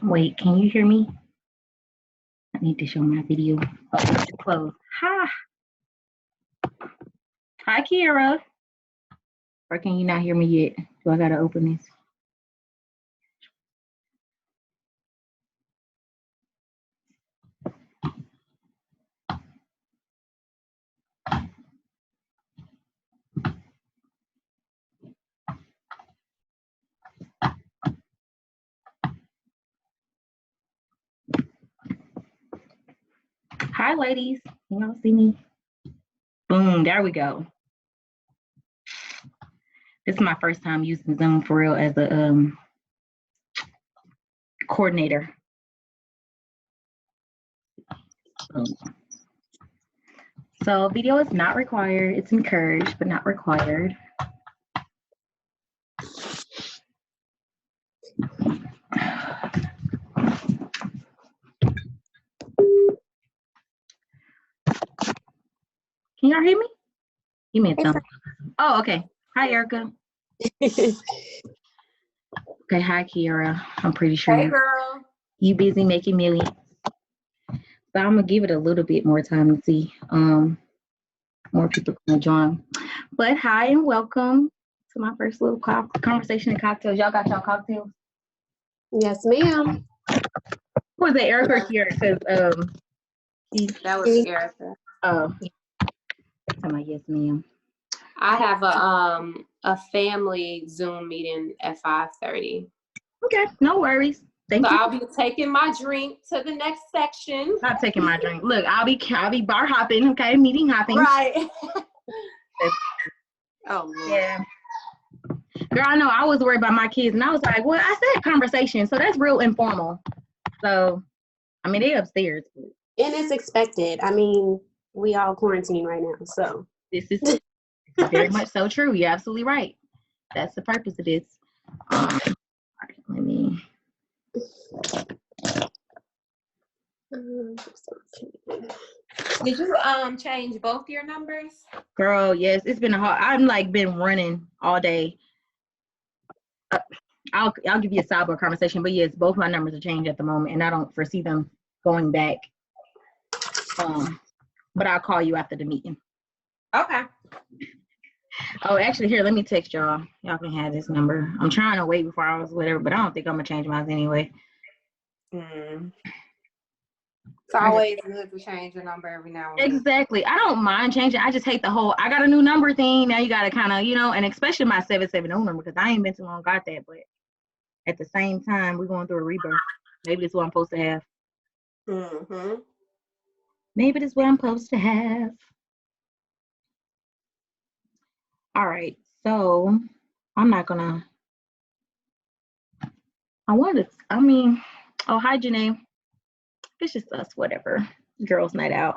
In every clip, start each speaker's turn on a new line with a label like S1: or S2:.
S1: Wait, can you hear me? I need to show my video. Oh, it's closed. Hi. Hi, Kiera. Or can you not hear me yet? Do I gotta open this? Hi, ladies. Can y'all see me? Boom, there we go. This is my first time using Zoom for real as a coordinator. So video is not required. It's encouraged, but not required. Can y'all hear me? You meant something. Oh, okay. Hi, Erica. Okay, hi, Kiera. I'm pretty sure.
S2: Hey, girl.
S1: You busy making millions. So I'm gonna give it a little bit more time to see more people gonna join. But hi and welcome to my first little conversation and cocktails. Y'all got y'all cocktails?
S2: Yes, ma'am.
S1: Was it Erica or Kiera? Because
S2: that was Erica.
S1: Oh, I'm like, yes, ma'am.
S2: I have a family Zoom meeting at 5:30.
S1: Okay, no worries. Thank you.
S2: I'll be taking my drink to the next section.
S1: Not taking my drink. Look, I'll be bar hopping. Okay, meeting hopping.
S2: Right. Oh
S1: yeah. Girl, I know I was worried about my kids, and I was like, well, I said conversation, so that's real informal. So, I mean, they upstairs.
S2: And it's expected. I mean, we all quarantine right now, so.
S1: This is very much so true. You're absolutely right. That's the purpose of this. All right, let me.
S2: Did you change both your numbers?
S1: Girl, yes, it's been I'm like been running all day. I'll give you a sidebar conversation, but yes, both my numbers are changed at the moment, and I don't foresee them going back. But I'll call you after the meeting.
S2: Okay.
S1: Oh, actually, here, let me text y'all. Y'all can have this number. I'm trying to wait before I was whatever, but I don't think I'm gonna change mine anyway.
S2: It's always good to change your number every now and then.
S1: Exactly. I don't mind changing. I just hate the whole, I got a new number thing. Now you got to kind of, and especially my 770 number, because I ain't been too long got that. But at the same time, we're going through a rebirth. Maybe this is what I'm supposed to have. Maybe this is what I'm supposed to have. All right. So I'm not going to. Oh, hi, Janae. It's just us, whatever. Girls' night out.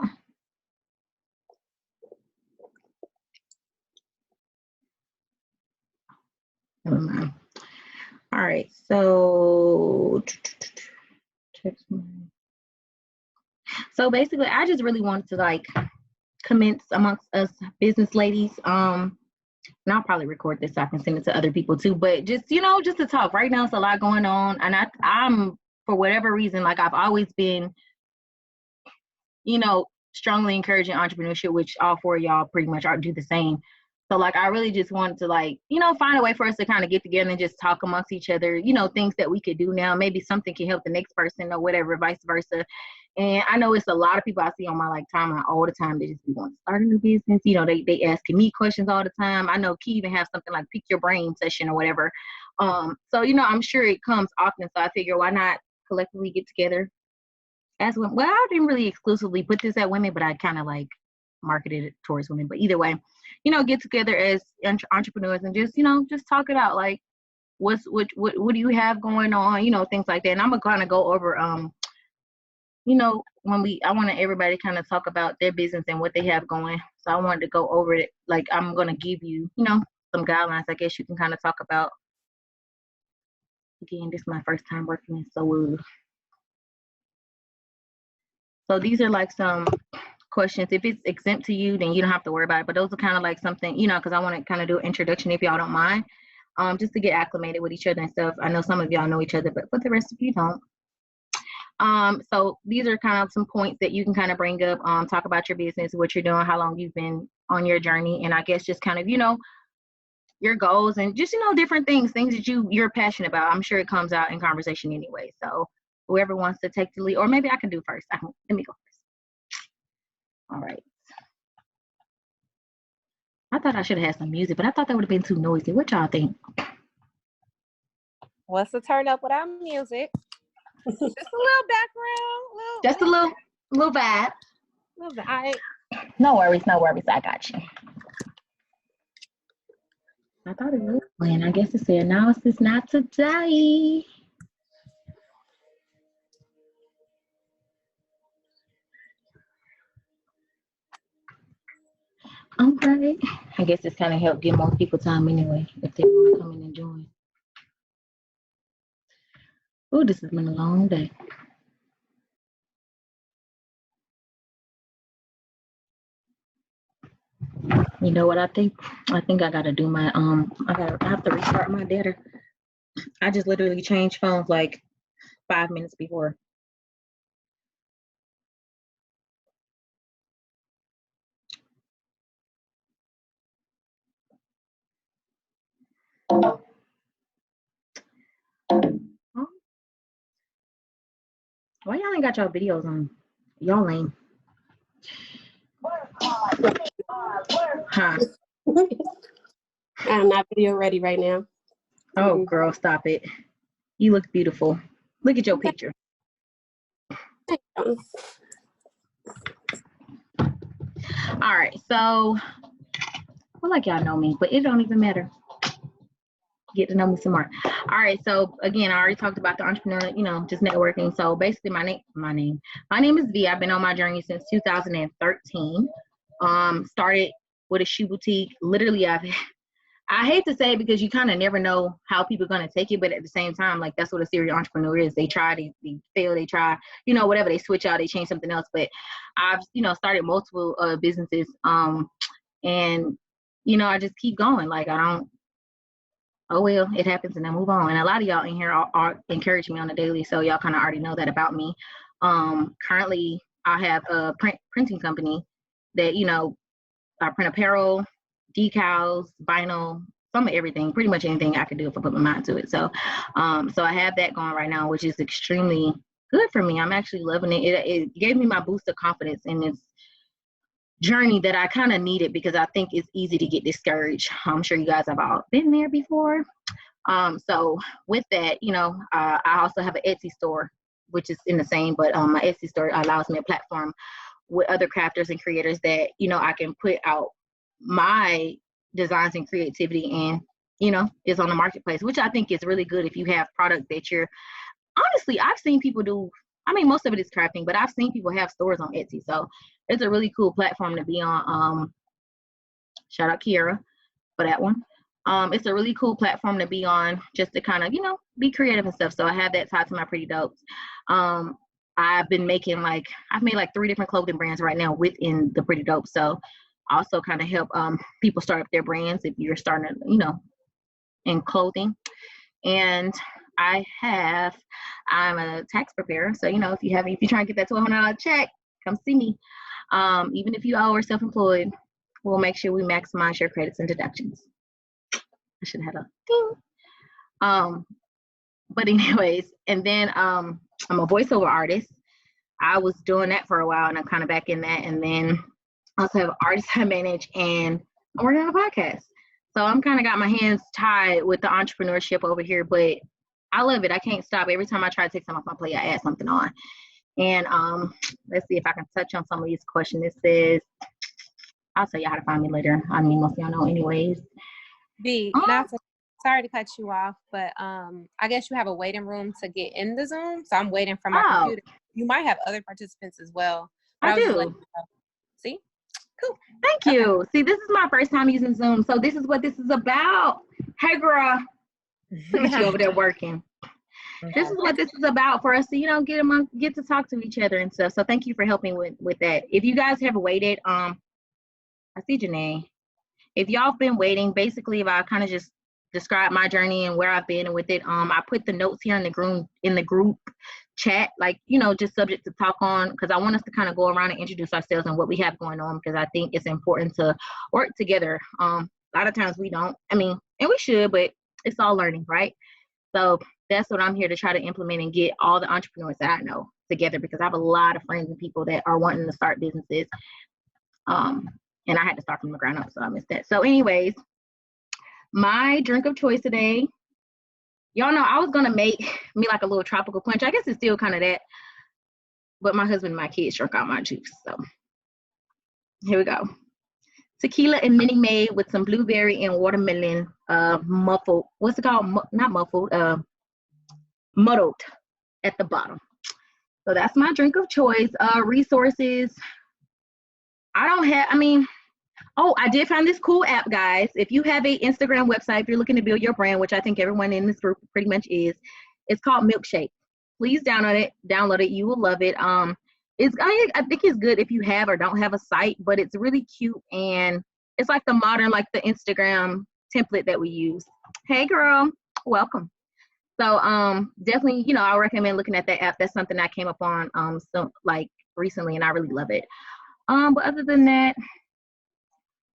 S1: Never mind. All right, so basically, I just really wanted to like commence amongst us business ladies. And I'll probably record this so I can send it to other people too. But just just to talk. Right now, it's a lot going on, and I'm for whatever reason, like I've always been, strongly encouraging entrepreneurship, which all four of y'all pretty much do the same. So like I really just wanted to like, find a way for us to kind of get together and just talk amongst each other, things that we could do now. Maybe something can help the next person or whatever, vice versa. And I know it's a lot of people I see on my like timeline all the time. They just want to start a new business. They asking me questions all the time. I know Key even have something like pick your brain session or whatever. So, I'm sure it comes often. So I figure why not collectively get together as women. Well, I didn't really exclusively put this at women, but I kind of like marketed it towards women. But either way, get together as entrepreneurs and just, just talk it out. Like, what do you have going on? Things like that. And I'm gonna kind of go over, I wanted everybody kind of talk about their business and what they have going. So I wanted to go over it. Like, I'm gonna give you, some guidelines. I guess you can kind of talk about. Again, this is my first time working in So these are like some questions. If it's exempt to you, then you don't have to worry about it. But those are kind of like something, because I want to kind of do an introduction if y'all don't mind, just to get acclimated with each other and stuff. I know some of y'all know each other, but for the rest of you don't. So these are kind of some points that you can kind of bring up, talk about your business, what you're doing, how long you've been on your journey, and I guess just kind of, your goals and just, different things that you're passionate about. I'm sure it comes out in conversation anyway. So whoever wants to take the lead, or maybe I can do first. Let me go first. All right. I thought I should have had some music, but I thought that would have been too noisy. What y'all think?
S3: What's the turn up without music? Just a little background.
S1: Just a little vibe.
S3: Little vibe.
S1: No worries. I got you. I thought it was playing. I guess it said analysis not today. Okay. I guess it's kind of helped give more people time anyway, if they want to come in and join. Oh, this has been a long day. You know what I think? I think I gotta do my I have to restart my data. I just literally changed phones like 5 minutes before. Why y'all ain't got y'all videos on? Y'all lame. Huh?
S2: I'm not video ready right now.
S1: Oh, girl, stop it. You look beautiful. Look at your picture. All right, so I feel like y'all know me, but it don't even matter. Get to know me some more. All right, so again, I already talked about the entrepreneur, just networking. So basically, my name is V. I've been on my journey since 2013. Started with a shoe boutique. Literally, I hate to say it because you kind of never know how people are going to take it, but at the same time, like, that's what a serial entrepreneur is. They try, they fail, they try, whatever, they switch out, they change something else. But I've, started multiple businesses, and, I just keep going. Like, I don't, oh, well, it happens and I move on. And a lot of y'all in here are encouraging me on a daily, so y'all kind of already know that about me. Currently, I have a printing company that, I print apparel, decals, vinyl, some of everything, pretty much anything I could do if I put my mind to it. So I have that going right now, which is extremely good for me. I'm actually loving it. It gave me my boost of confidence in this journey that I kind of needed, because I think it's easy to get discouraged. I'm sure you guys have all been there before. So with that, I also have an Etsy store, which is in the same, but my Etsy store allows me a platform with other crafters and creators that, I can put out my designs and creativity, and, is on the marketplace, which I think is really good if you have product that you're, honestly, I've seen people do, most of it is crafting, but I've seen people have stores on Etsy. So it's a really cool platform to be on. Shout out Kiera for that one. It's a really cool platform to be on, just to kind of, be creative and stuff. So I have that tied to my Pretty Dopes. I've been making I've made 3 different clothing brands right now within the Pretty Dope. So also kind of help people start up their brands if you're starting, in clothing. And I'm a tax preparer. So, if you're trying to get that $1,200 check, come see me. Even if you are self-employed, we'll make sure we maximize your credits and deductions. I should have had a ding. But anyways, and then I'm a voiceover artist. I was doing that for a while, and I'm kind of back in that. And then I also have an artist I manage, and I'm working on a podcast. So I'm kind of got my hands tied with the entrepreneurship over here, but I love it. I can't stop. Every time I try to take something off my plate, I add something on. And let's see if I can touch on some of these questions. It says, I'll tell you how to find me later. Most of y'all know anyways.
S3: Sorry to cut you off, but I guess you have a waiting room to get in the Zoom. So I'm waiting for my computer. You might have other participants as well.
S1: I do.
S3: See? Cool.
S1: Thank you. Okay. See, this is my first time using Zoom, so this is what this is about. Hey, girl. Look at you over there working. This is what this is about, for us to, get to talk to each other and stuff. So thank you for helping with that. If you guys have waited, I see Janae. If y'all been waiting, basically, if I kind of just describe my journey and where I've been with it, I put the notes here in the group chat, like, you know, just subject to talk on, because I want us to kind of go around and introduce ourselves and what we have going on, because I think it's important to work together. A lot of times we don't, I mean, and we should, but it's all learning, right? So that's what I'm here to try to implement and get all the entrepreneurs that I know together, because I have a lot of friends and people that are wanting to start businesses. And I had to start from the ground up, so I missed that. So anyways, my drink of choice today, y'all know I was going to make me like a little tropical punch. I guess it's still kind of that, but my husband and my kids drank out my juice. So here we go. Tequila and Minute Maid with some blueberry and watermelon muffled. What's it called? Not muffled, muddled at the bottom. So that's my drink of choice. Resources. I did find this cool app, guys. If you have an Instagram website, if you're looking to build your brand, which I think everyone in this group pretty much is, it's called Milkshake. Please download it. You will love it. I think it's good if you have or don't have a site, but it's really cute, and it's like the modern, like the Instagram template that we use. Hey girl, welcome. So definitely, you know, I recommend looking at that app. That's something I came up on recently, and I really love it. But other than that,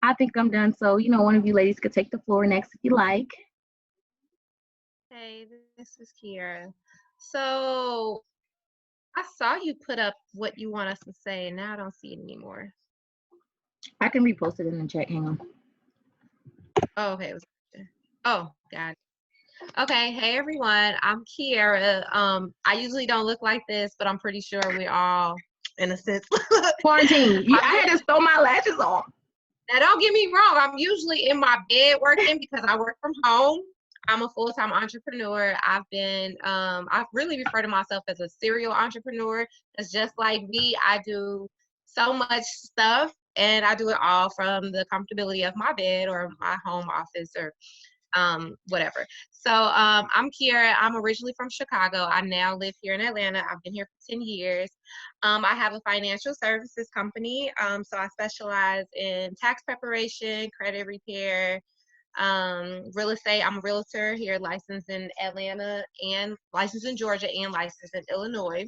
S1: I think I'm done. So, you know, one of you ladies could take the floor next if you like.
S4: Hey, this is Kiera. So I saw you put up what you want us to say, and now I don't see it anymore.
S1: I can repost it in the chat. Hang on.
S4: Oh, okay. Oh, got it. Okay. Hey, everyone. I'm Kiera. I usually don't look like this, but I'm pretty sure we all, in a sense,
S1: quarantine. I had to throw my lashes on.
S4: Now, don't get me wrong. I'm usually in my bed working because I work from home. I'm a full-time entrepreneur. I've really refer to myself as a serial entrepreneur. It's just like me. I do so much stuff, and I do it all from the comfortability of my bed or my home office or whatever. So I'm Kiera. I'm originally from Chicago. I now live here in Atlanta. I've been here for 10 years. I have a financial services company. So I specialize in tax preparation, credit repair, real estate. I'm a realtor here, licensed in Atlanta and licensed in Georgia and licensed in Illinois.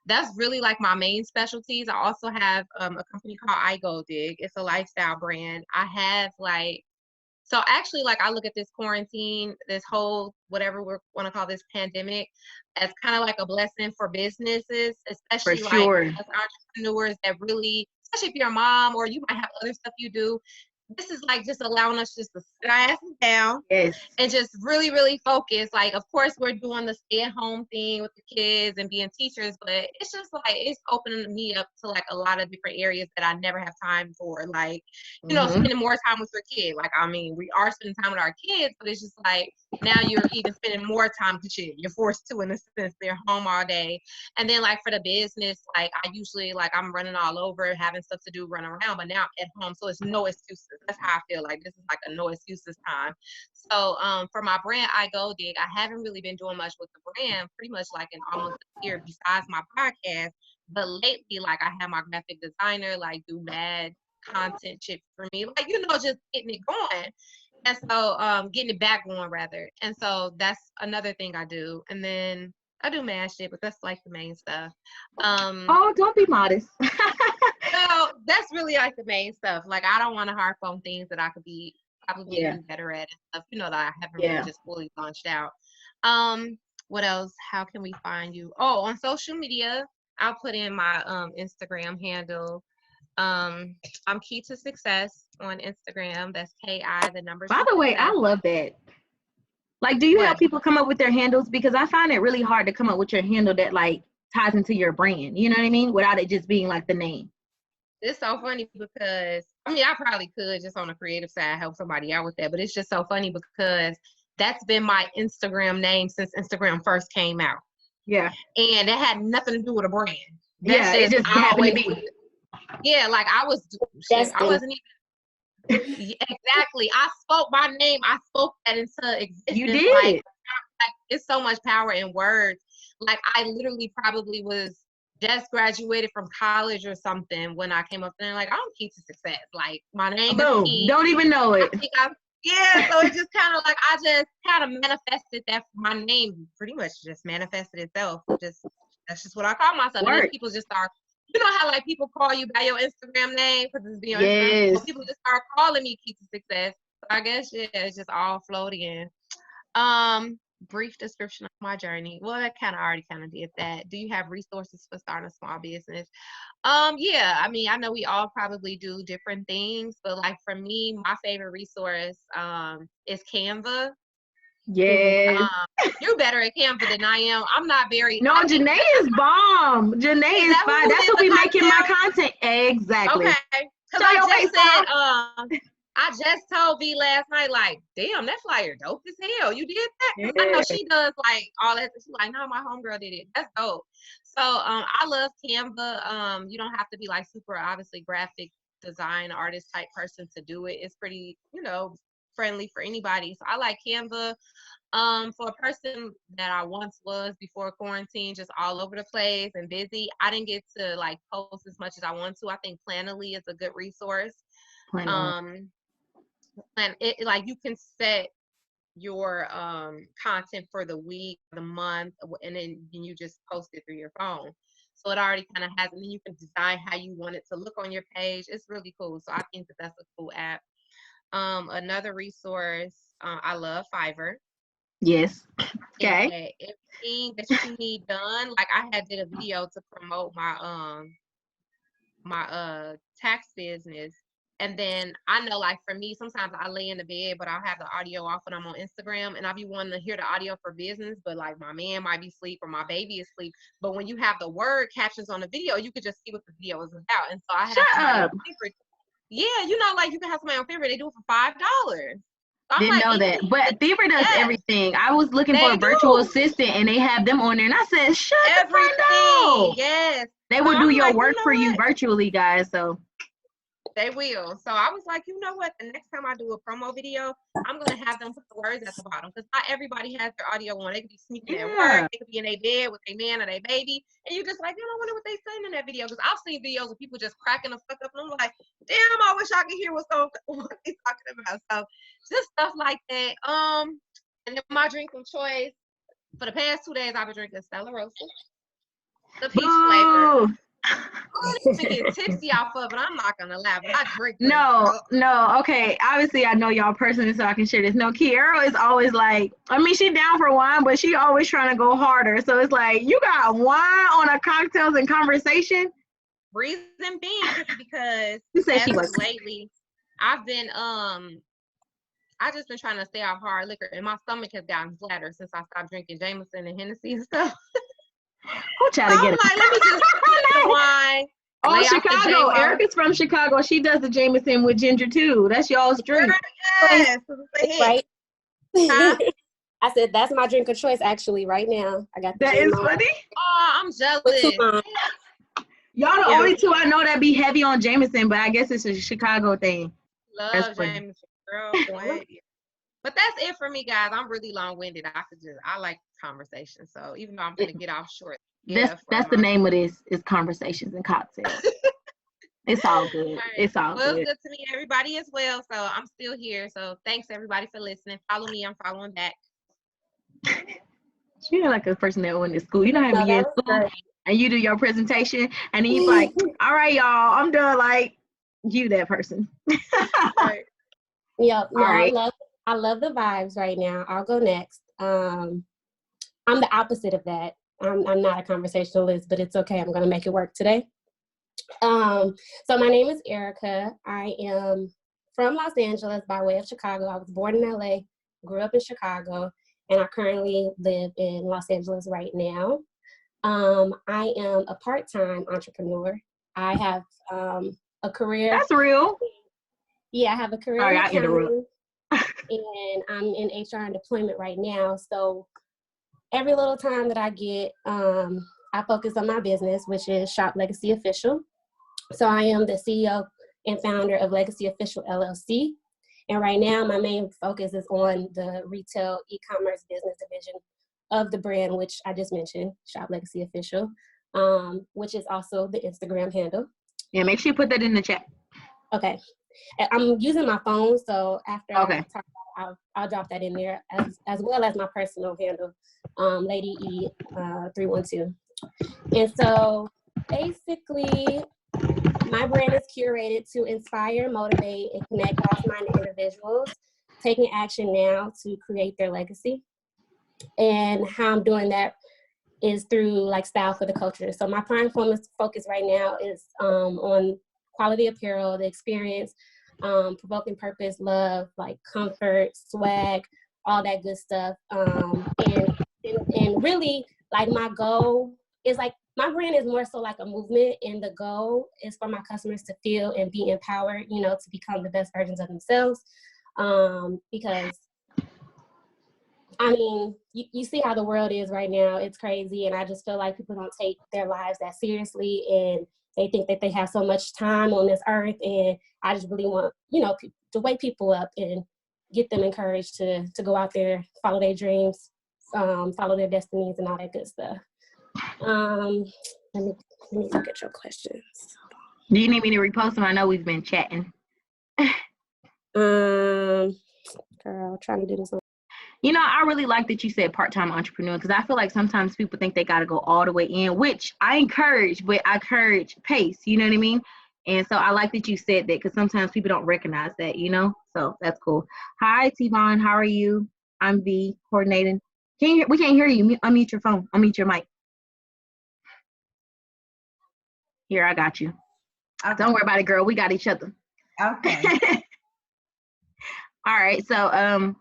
S4: That's really like my main specialties. I also have a company called I Go Dig. It's a lifestyle brand. I have so actually, like, I look at this quarantine, this whole, whatever we want to call this pandemic, as kind of like a blessing for businesses, especially
S1: for sure.
S4: Like entrepreneurs that really, especially if you're a mom or you might have other stuff you do. This is like just allowing us just to sit our asses down and just really, really focus. Like, of course, we're doing the stay-at-home thing with the kids and being teachers, but it's just like it's opening me up to like a lot of different areas that I never have time for. Like, you know, spending more time with your kid. Like, I mean, we are spending time with our kids, but it's just like now you're even spending more time with your kid. You're forced to, in a sense, they're home all day. And then like for the business, like I usually I'm running all over, having stuff to do, running around, but now I'm at home, so it's no excuses. That's how I feel. Like this is like a no excuses time. So for my brand, I Go Dig, I haven't really been doing much with the brand, pretty much like in almost a year besides my podcast. But lately, like I have my graphic designer, like do mad content shit for me, like, you know, just getting it going. And so getting it back going rather. And so that's another thing I do. And then I do mad shit, but that's like the main stuff.
S1: Oh, don't be modest.
S4: Well, that's really like the main stuff. Like I don't want to harp on things that I could be probably even better at and stuff, you know, that I haven't really just fully launched out. What else? How can we find you? Oh, on social media, I'll put in my Instagram handle. I'm Key to Success on Instagram. That's KI, the number.
S1: By the way, I love that. Like, do you help people come up with their handles? Because I find it really hard to come up with your handle that like ties into your brand. You know what I mean? Without it just being like the name.
S4: It's so funny because I mean, I probably could just on the creative side help somebody out with that, but it's just so funny because that's been my Instagram name since Instagram first came out. Yeah. And it had nothing to do with a brand.
S1: It just happened to be.
S4: Yeah, like I wasn't even exactly. I spoke my name. I spoke that into existence.
S1: You did.
S4: Like it's so much power in words. Like I literally probably was just graduated from college or something when I came up there. Like I'm Key to Success. Like my name is Key.
S1: Don't even know it.
S4: Yeah, so it just kind of like, I just kind of manifested that. My name pretty much just manifested itself. That's just what I call myself. And then people just start, you know how like people call you by your Instagram name because it's your Instagram. So people just start calling me Key to Success. So I guess it's just all flowed in. Brief description of my journey. Well, that already did that. Do you have resources for starting a small business? Yeah, I mean, I know we all probably do different things, but like for me, my favorite resource is Canva.
S1: Yes.
S4: You're better at Canva than I am. I'm not very.
S1: No, Janae is bomb. Janae is fine. That's what we making my content. Exactly.
S4: Okay. Because I just told V last night, like, damn, that flyer dope as hell. You did that? Yeah. I know she does like all that. She's like, no, my homegirl did it. That's dope. So I love Canva. You don't have to be like super obviously graphic design artist type person to do it. It's pretty, friendly for anybody. So I like Canva. For a person that I once was before quarantine, just all over the place and busy, I didn't get to like post as much as I want to. I think Planoly is a good resource. And it like you can set your content for the week, the month, and then you just post it through your phone. So it already kind of has, and then you can design how you want it to look on your page. It's really cool. So I think that that's a cool app. Another resource, I love Fiverr.
S1: Yes. Okay.
S4: Everything that you need done. Like I did a video to promote my my tax business. And then I know, like, for me, sometimes I lay in the bed, but I'll have the audio off when I'm on Instagram, and I'll be wanting to hear the audio for business, but, like, my man might be asleep or my baby is asleep. But when you have the word captions on the video, you could just see what the video is about. And so I have yeah, like, you can have somebody on Fiverr. They do it for $5. So
S1: didn't know that. But Fiverr does everything. I was looking for a virtual assistant, and they have them on there, and I said, shut everything. The fuck up.
S4: Yes.
S1: They will do your work for you virtually, guys, so.
S4: They will. So I was like, you know what? The next time I do a promo video, I'm going to have them put the words at the bottom because not everybody has their audio on. They could be sneaking at work. They could be in their bed with their man or their baby. And you're just like, I wonder what they saying in that video. Because I've seen videos of people just cracking the fuck up. And I'm like, damn, I wish I could hear what they're talking about. So just stuff like that. And then my drink of choice, for the past 2 days, I've been drinking Stella Rosa. The peach flavor. I don't even get tipsy off of it. I'm not gonna laugh. I drink.
S1: No. Okay. Obviously, I know y'all personally, so I can share this. No, Kiara is always like, I mean, she down for wine, but she always trying to go harder. So it's like, you got wine on a cocktails and conversation.
S4: Reason being because lately, I've been I just been trying to stay off hard liquor, and my stomach has gotten flatter since I stopped drinking Jameson and Hennessy and stuff.
S1: Who try to get it?
S4: Like, let me just get the wine.
S1: Oh, Chicago. Erica's from Chicago. She does the Jameson with ginger too. That's y'all's drink.
S4: Yes.
S3: Right. Huh? I said that's my drink of choice actually right now. I got
S1: that is funny.
S4: Oh, I'm jealous.
S1: Y'all the only two I know that be heavy on Jameson, but I guess it's a Chicago thing.
S4: Love Jameson, girl. But that's it for me, guys. I'm really long-winded. I like conversation. So even though I'm going to get off short.
S1: That's the name of this is Conversations and Cocktails. It's all good. Right. It's all good.
S4: It's good to meet everybody as well. So I'm still here. So thanks everybody for listening. Follow me. I'm following back.
S1: You're like a person that went to school. You know how to get in school and you do your presentation and then you're like, all right, y'all, I'm done. Like you, that person.
S2: Right. Yeah. No, right. I love the vibes right now. I'll go next. I'm the opposite of that. I'm not a conversationalist, but it's okay. I'm going to make it work today. So my name is Erica. I am from Los Angeles by way of Chicago. I was born in LA, grew up in Chicago, and I currently live in Los Angeles right now. I am a part-time entrepreneur. I have a career.
S1: That's real.
S2: Yeah, I have a career.
S1: Sorry, I interrupt.
S2: And I'm in HR and deployment right now. So every little time that I get, I focus on my business, which is Shop Legacy Official. So I am the CEO and founder of Legacy Official LLC. And right now, my main focus is on the retail e-commerce business division of the brand, which I just mentioned, Shop Legacy Official, which is also the Instagram handle.
S1: Yeah, make sure you put that in the chat.
S2: Okay. I'm using my phone, so after
S1: Okay.
S2: I talk about it, I'll drop that in there as well as my personal handle, Lady E 312. And so basically, my brand is curated to inspire, motivate, and connect cross-minded individuals taking action now to create their legacy. And how I'm doing that is through like style for the culture. So my prime focus right now is on quality apparel, the experience, provoking purpose, love, like comfort, swag, all that good stuff. And really, like my goal is like, my brand is more so like a movement, and the goal is for my customers to feel and be empowered, you know, to become the best versions of themselves. Because I mean, you see how the world is right now. It's crazy. And I just feel like people don't take their lives that seriously, and they think that they have so much time on this earth. And I just really want, you know, to wake people up and get them encouraged to go out there, follow their dreams, follow their destinies and all that good stuff. Let me look at your questions.
S1: Do you need me to repost them? I know we've been chatting.
S2: Girl, trying to do this.
S1: You know, I really like that you said part-time entrepreneur, because I feel like sometimes people think they got to go all the way in, which I encourage, but I encourage pace, you know what I mean? And so I like that you said that, because sometimes people don't recognize that, you know? So that's cool. Hi, T-Von, how are you? I'm V, coordinating. We can't hear you. Unmute your phone. Unmute your mic. Here, I got you. Okay. Don't worry about it, girl. We got each other.
S5: Okay.
S1: All right. So,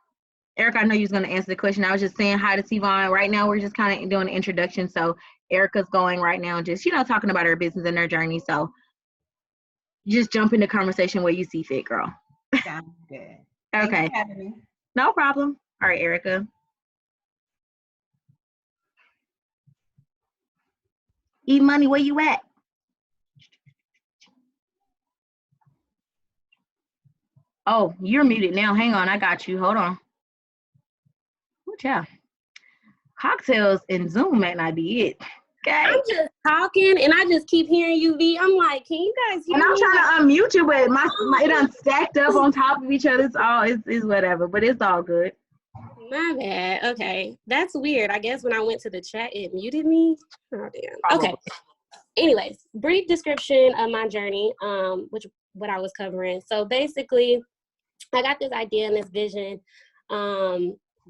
S1: Erica, I know you was going to answer the question. I was just saying hi to T-Von. Right now, we're just kind of doing an introduction. So Erica's going right now, just, you know, talking about her business and her journey. So just jump into conversation where you see fit, girl.
S5: Sounds good.
S1: Okay.
S5: Thanks for having me.
S1: No problem. All right, Erica. E-Money, where you at? Oh, you're muted now. Hang on. I got you. Hold on. Yeah. Cocktails and Zoom might not be it. Okay.
S2: I'm just talking and I just keep hearing you, V. I'm like, can you guys hear me?
S1: And I'm trying to unmute you, but it done stacked up on top of each other. It's whatever, but it's all good.
S2: My bad. Okay. That's weird. I guess when I went to the chat, it muted me. Oh, damn.
S1: Probably.
S2: Okay. Anyways, brief description of my journey, which what I was covering. So basically, I got this idea and this vision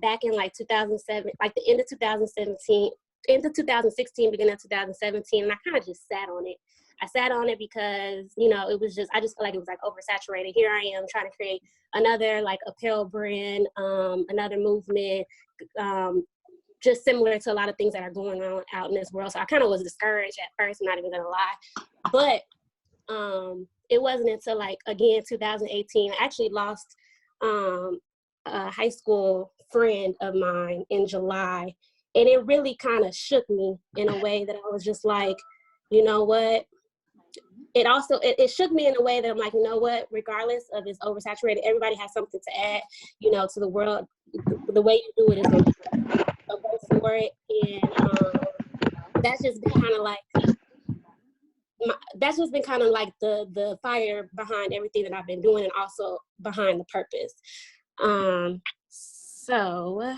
S2: back in like 2007, like the end of 2017, into 2016, beginning of 2017, and I kind of just sat on it. I sat on it because, you know, it was just, I just felt like it was like oversaturated. Here I am trying to create another like apparel brand, another movement, just similar to a lot of things that are going on out in this world. So I kind of was discouraged at first, I'm not even gonna lie. But it wasn't until like, again, 2018, I actually lost a high school friend of mine in July. And it really kind of shook me in a way that I was just like, you know what? It also, it shook me in a way that I'm like, you know what? Regardless of it's oversaturated, everybody has something to add, you know, to the world. The way you do it is going to be a go for it. And that's just been kind of like, that's just been kind of like the fire behind everything that I've been doing, and also behind the purpose. So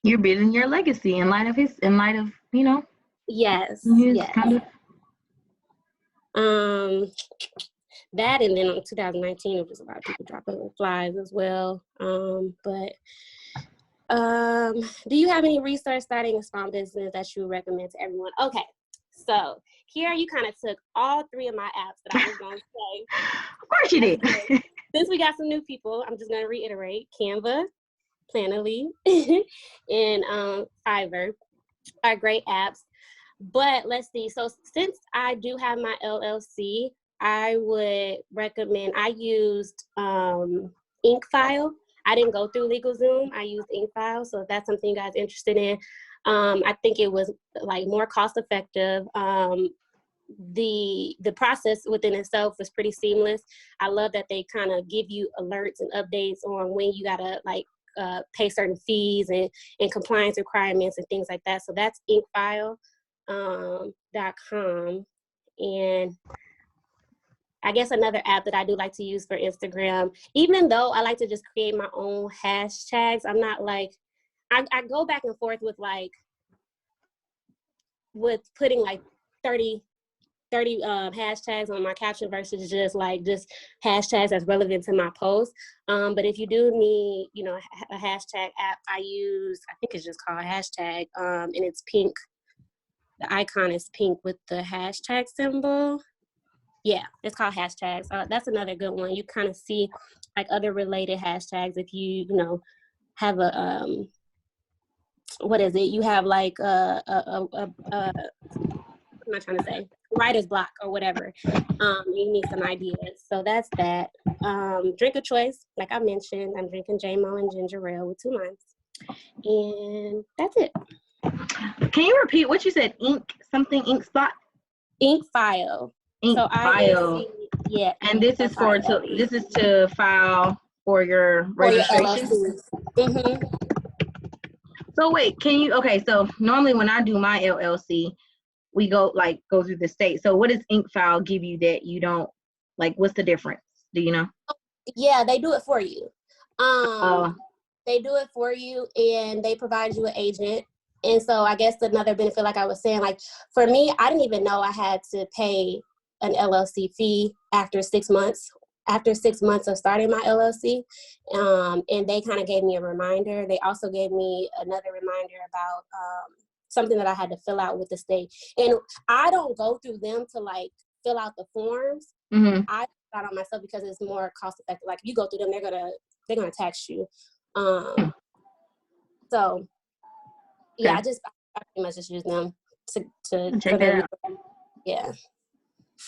S1: you're building your legacy in light of you know.
S2: Yes.
S1: Yes. Kind of.
S2: That, and then in 2019 it was a lot of people dropping flies as well. But do you have any research starting a small business that you recommend to everyone? Okay, so here you kind of took all three of my apps that I was going to say.
S1: Of course you did.
S2: Since we got some new people, I'm just going to reiterate: Canva, Planoly, and Fiverr are great apps. But let's see. So since I do have my LLC, I would recommend, I used InkFile. I didn't go through LegalZoom. I used InkFile. So if that's something you guys are interested in, I think it was like more cost effective. The process within itself was pretty seamless. I love that they kind of give you alerts and updates on when you gotta like pay certain fees and compliance requirements and things like that. So that's InkFile.com. And I guess another app that I do like to use for Instagram, even though I like to just create my own hashtags, I'm not like, I go back and forth with putting like 30 hashtags on my caption versus just hashtags that's relevant to my post. But if you do need, a hashtag app, I think it's just called hashtag, and it's pink. The icon is pink with the hashtag symbol. Yeah, it's called hashtags. That's another good one. You kind of see like other related hashtags if you have a what is it? You have like what am I trying to say? Writer's block or whatever. You need some ideas. So that's that. Drink of choice, like I mentioned, I'm drinking JMO and ginger ale with 2 limes. And that's it.
S1: Can you repeat what you said? Ink spot?
S2: Ink file.
S1: Ink file.
S2: Yeah.
S1: And this is to file for your registration.
S2: Mm-hmm.
S1: So wait, so normally when I do my LLC, we go through the state. So what does ink file give you that you don't what's the difference? Do you know?
S2: Yeah, they do it for you. They do it for you and they provide you an agent. And so I guess another benefit, like I was saying, for me, I didn't even know I had to pay an LLC fee after 6 months. After 6 months of starting my LLC, and they kind of gave me a reminder. They also gave me another reminder about something that I had to fill out with the state. And I don't go through them to fill out the forms.
S1: Mm-hmm.
S2: I fill out on myself because it's more cost effective. Like if you go through them, they're gonna tax you. So yeah, I pretty much just use them to
S1: check that out.
S2: Yeah.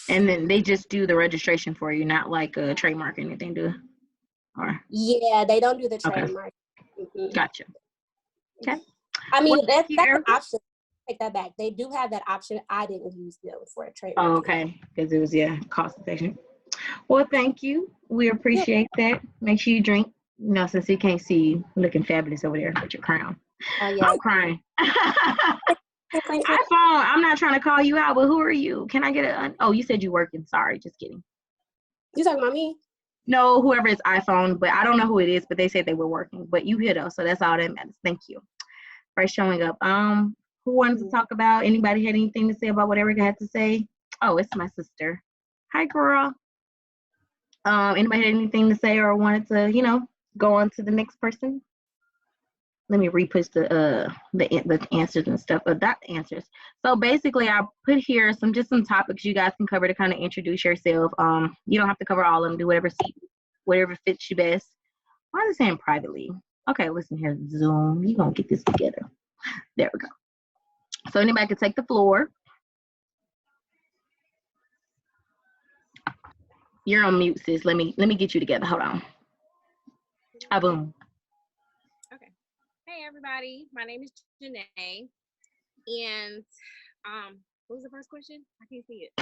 S1: And then they just do the registration for you, not like a trademark or anything, do? Or
S2: yeah, they don't do the trademark.
S1: Okay. Mm-hmm. Gotcha. Okay.
S2: I mean, that's an option. Take that back. They do have that option. I didn't use them for a trademark.
S1: Oh, okay, because it was cost effective. Well, thank you. We appreciate that. Make sure you drink. Since he can't see you looking fabulous over there with your crown.
S2: Yeah.
S1: I'm crying. iPhone, I'm not trying to call you out, but who are you? Can I get oh, you said you're working. Sorry, just kidding.
S2: You talking about me?
S1: No, whoever is iPhone, but I don't know who it is, but they said they were working. But you hit us, so that's all that matters. Thank you for showing up. Who wanted to talk about? Anybody had anything to say about what Erica had to say? Oh, it's my sister. Hi, girl. Anybody had anything to say or wanted to, go on to the next person? Let me repost the answers and stuff, not answers. So basically, I put here some topics you guys can cover to kind of introduce yourself. You don't have to cover all of them. Do whatever fits you best. Why is it saying privately? Okay, listen here, Zoom. You're going to get this together. There we go. So anybody can take the floor. You're on mute, sis. Let me get you together. Hold on. Boom.
S4: Okay. Hey everybody, my name is Janae, and what was the first question? I can't see it.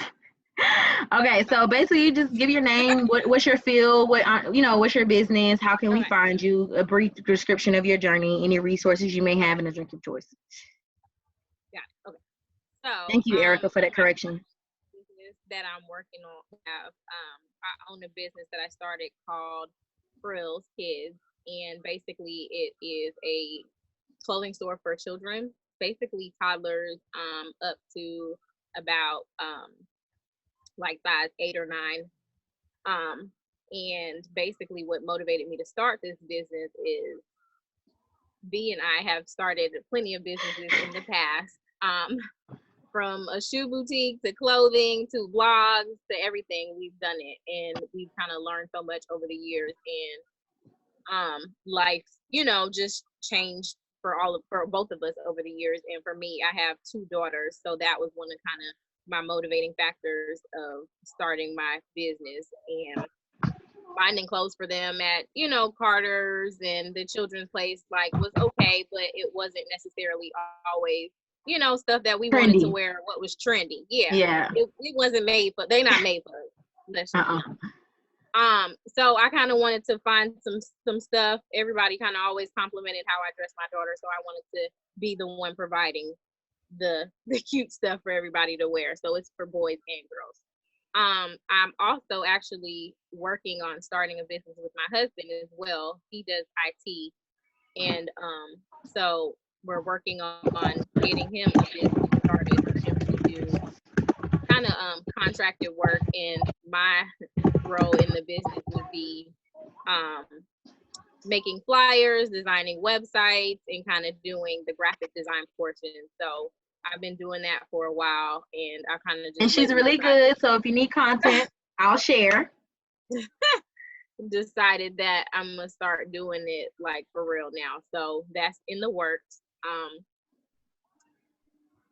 S1: Okay, so basically you just give your name, what's your field, what's your business, how can we find you, a brief description of your journey, any resources you may have, and a drink of choice.
S4: Got it. Okay. So
S1: thank you, Erica, for that correction.
S4: That I'm working on. I own a business that I started called Frills Kids, and basically it is a clothing store for children, basically toddlers up to about size 8 or 9. And basically what motivated me to start this business is B and I have started plenty of businesses in the past. From a shoe boutique to clothing to blogs to everything, we've done it, and we've kind of learned so much over the years. And life, just changed for both of us over the years. And for me, I have 2 daughters, so that was one of kind of my motivating factors of starting my business and finding clothes for them at Carter's and the children's place was okay, but it wasn't necessarily always stuff that we wanted to wear, what was trendy. Yeah. It wasn't made for, they're not made for us. So I kind of wanted to find some stuff. Everybody kind of always complimented how I dressed my daughter, so I wanted to be the one providing the cute stuff for everybody to wear. So it's for boys and girls. I'm also actually working on starting a business with my husband as well. He does IT, and so we're working on getting him a business started for him to do kind of contracted work. And my role in the business would be making flyers, designing websites, and kind of doing the graphic design portion. So I've been doing that for a while, and I kind of just—
S1: And she's really good, so if you need content, I'll share.
S4: Decided that I'm gonna start doing it like for real now. So that's in the works.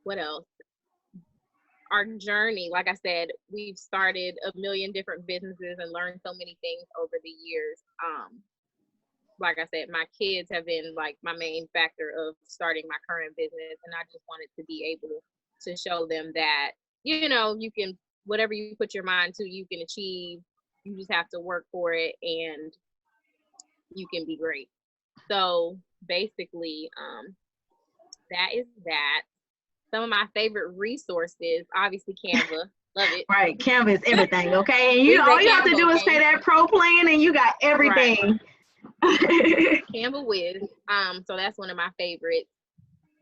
S4: What else? Our journey, like I said, we've started a million different businesses and learned so many things over the years. Like I said, my kids have been like my main factor of starting my current business, and I just wanted to be able to show them that, you know, you can, whatever you put your mind to, you can achieve. You just have to work for it, and you can be great. So basically, that is that. Some of my favorite resources, obviously Canva, love it.
S1: Right, Canva is everything, okay? And all you have to do is pay that pro plan, and you got everything.
S4: Right. Canva Wiz. So that's one of my favorites.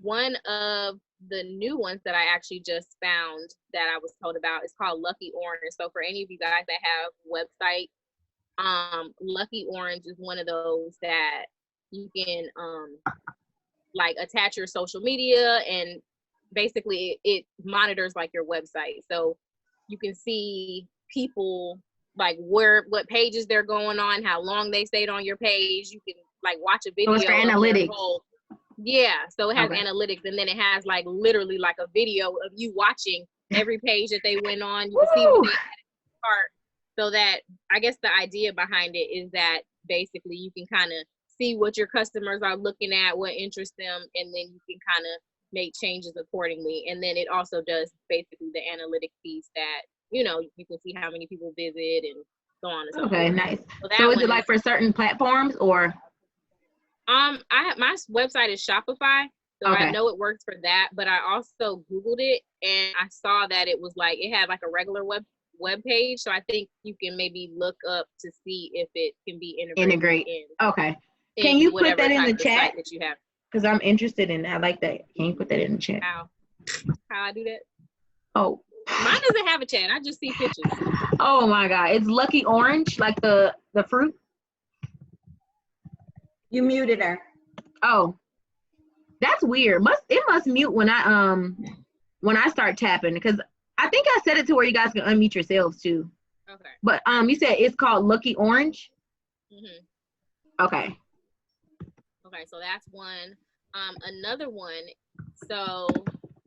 S4: One of the new ones that I actually just found that I was told about is called Lucky Orange. So for any of you guys that have websites, Lucky Orange is one of those that you can like attach your social media, and basically it monitors like your website. So you can see people like what pages they're going on, how long they stayed on your page. You can like watch a video.
S1: So it's for analytics.
S4: Yeah, so it has analytics, and then it has like literally like a video of you watching every page that they went on. You can see what they added to the cart. So that, I guess the idea behind it is that basically you can kind of see what your customers are looking at, what interests them, and then you can kind of make changes accordingly. And then it also does basically the analytic piece that, you know, you can see how many people visit and so on and so forth.
S1: Okay, nice. So is it like for certain platforms or?
S4: My website is Shopify, so I know it works for that, but I also Googled it and I saw that it was like, it had like a regular web page. So I think you can maybe look up to see if it can be integrated in.
S1: Okay. Can you put that in the chat?
S4: That you have.
S1: Because I'm interested in that. I like that. Can you put that in the chat?
S4: How I do that?
S1: Oh.
S4: Mine doesn't have a chat. I just see pictures.
S1: Oh my God. It's Lucky Orange, like the fruit.
S5: You muted her.
S1: Oh. That's weird. It must mute when I start tapping, because I think I set it to where you guys can unmute yourselves too.
S4: Okay.
S1: But you said it's called Lucky Orange?
S4: Mm-hmm.
S1: Okay.
S4: Okay, so that's one. Another one, so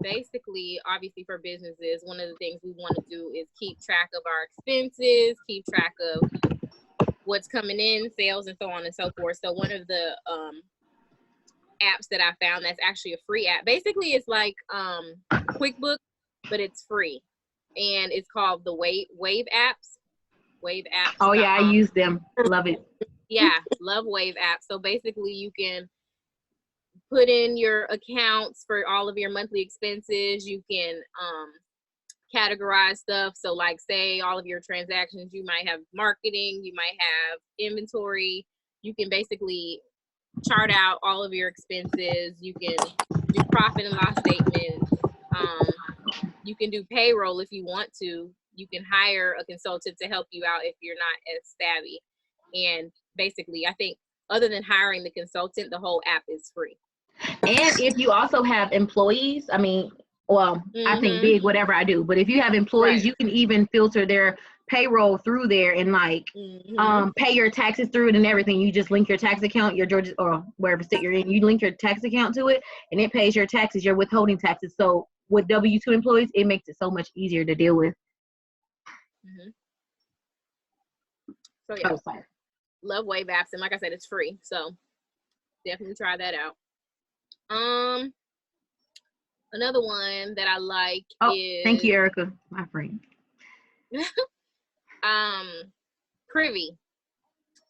S4: basically, obviously for businesses, one of the things we want to do is keep track of our expenses, keep track of what's coming in, sales, and so on and so forth. So one of the apps that I found that's actually a free app, basically it's like QuickBooks, but it's free. And it's called the Wave apps. Wave apps.
S1: Oh yeah, I use them. Love it.
S4: Yeah, love Wave apps. So basically you can put in your accounts for all of your monthly expenses. You can categorize stuff. So like say all of your transactions, you might have marketing, you might have inventory. You can basically chart out all of your expenses. You can do profit and loss statements. You can do payroll if you want to. You can hire a consultant to help you out if you're not as savvy. And basically, I think other than hiring the consultant, the whole app is free.
S1: And if you also have employees, I mean, well, I think big, whatever I do, but if you have employees, you can even filter their payroll through there and like pay your taxes through it and everything. You just link your tax account, your Georgia or wherever state you're in, you link your tax account to it and it pays your taxes, your withholding taxes. So with W-2 employees, it makes it so much easier to deal with.
S4: So yeah, love Wave apps, and like I said, it's free. So definitely try that out. Another one that I like is,
S1: thank you, Erica, my friend. Privy.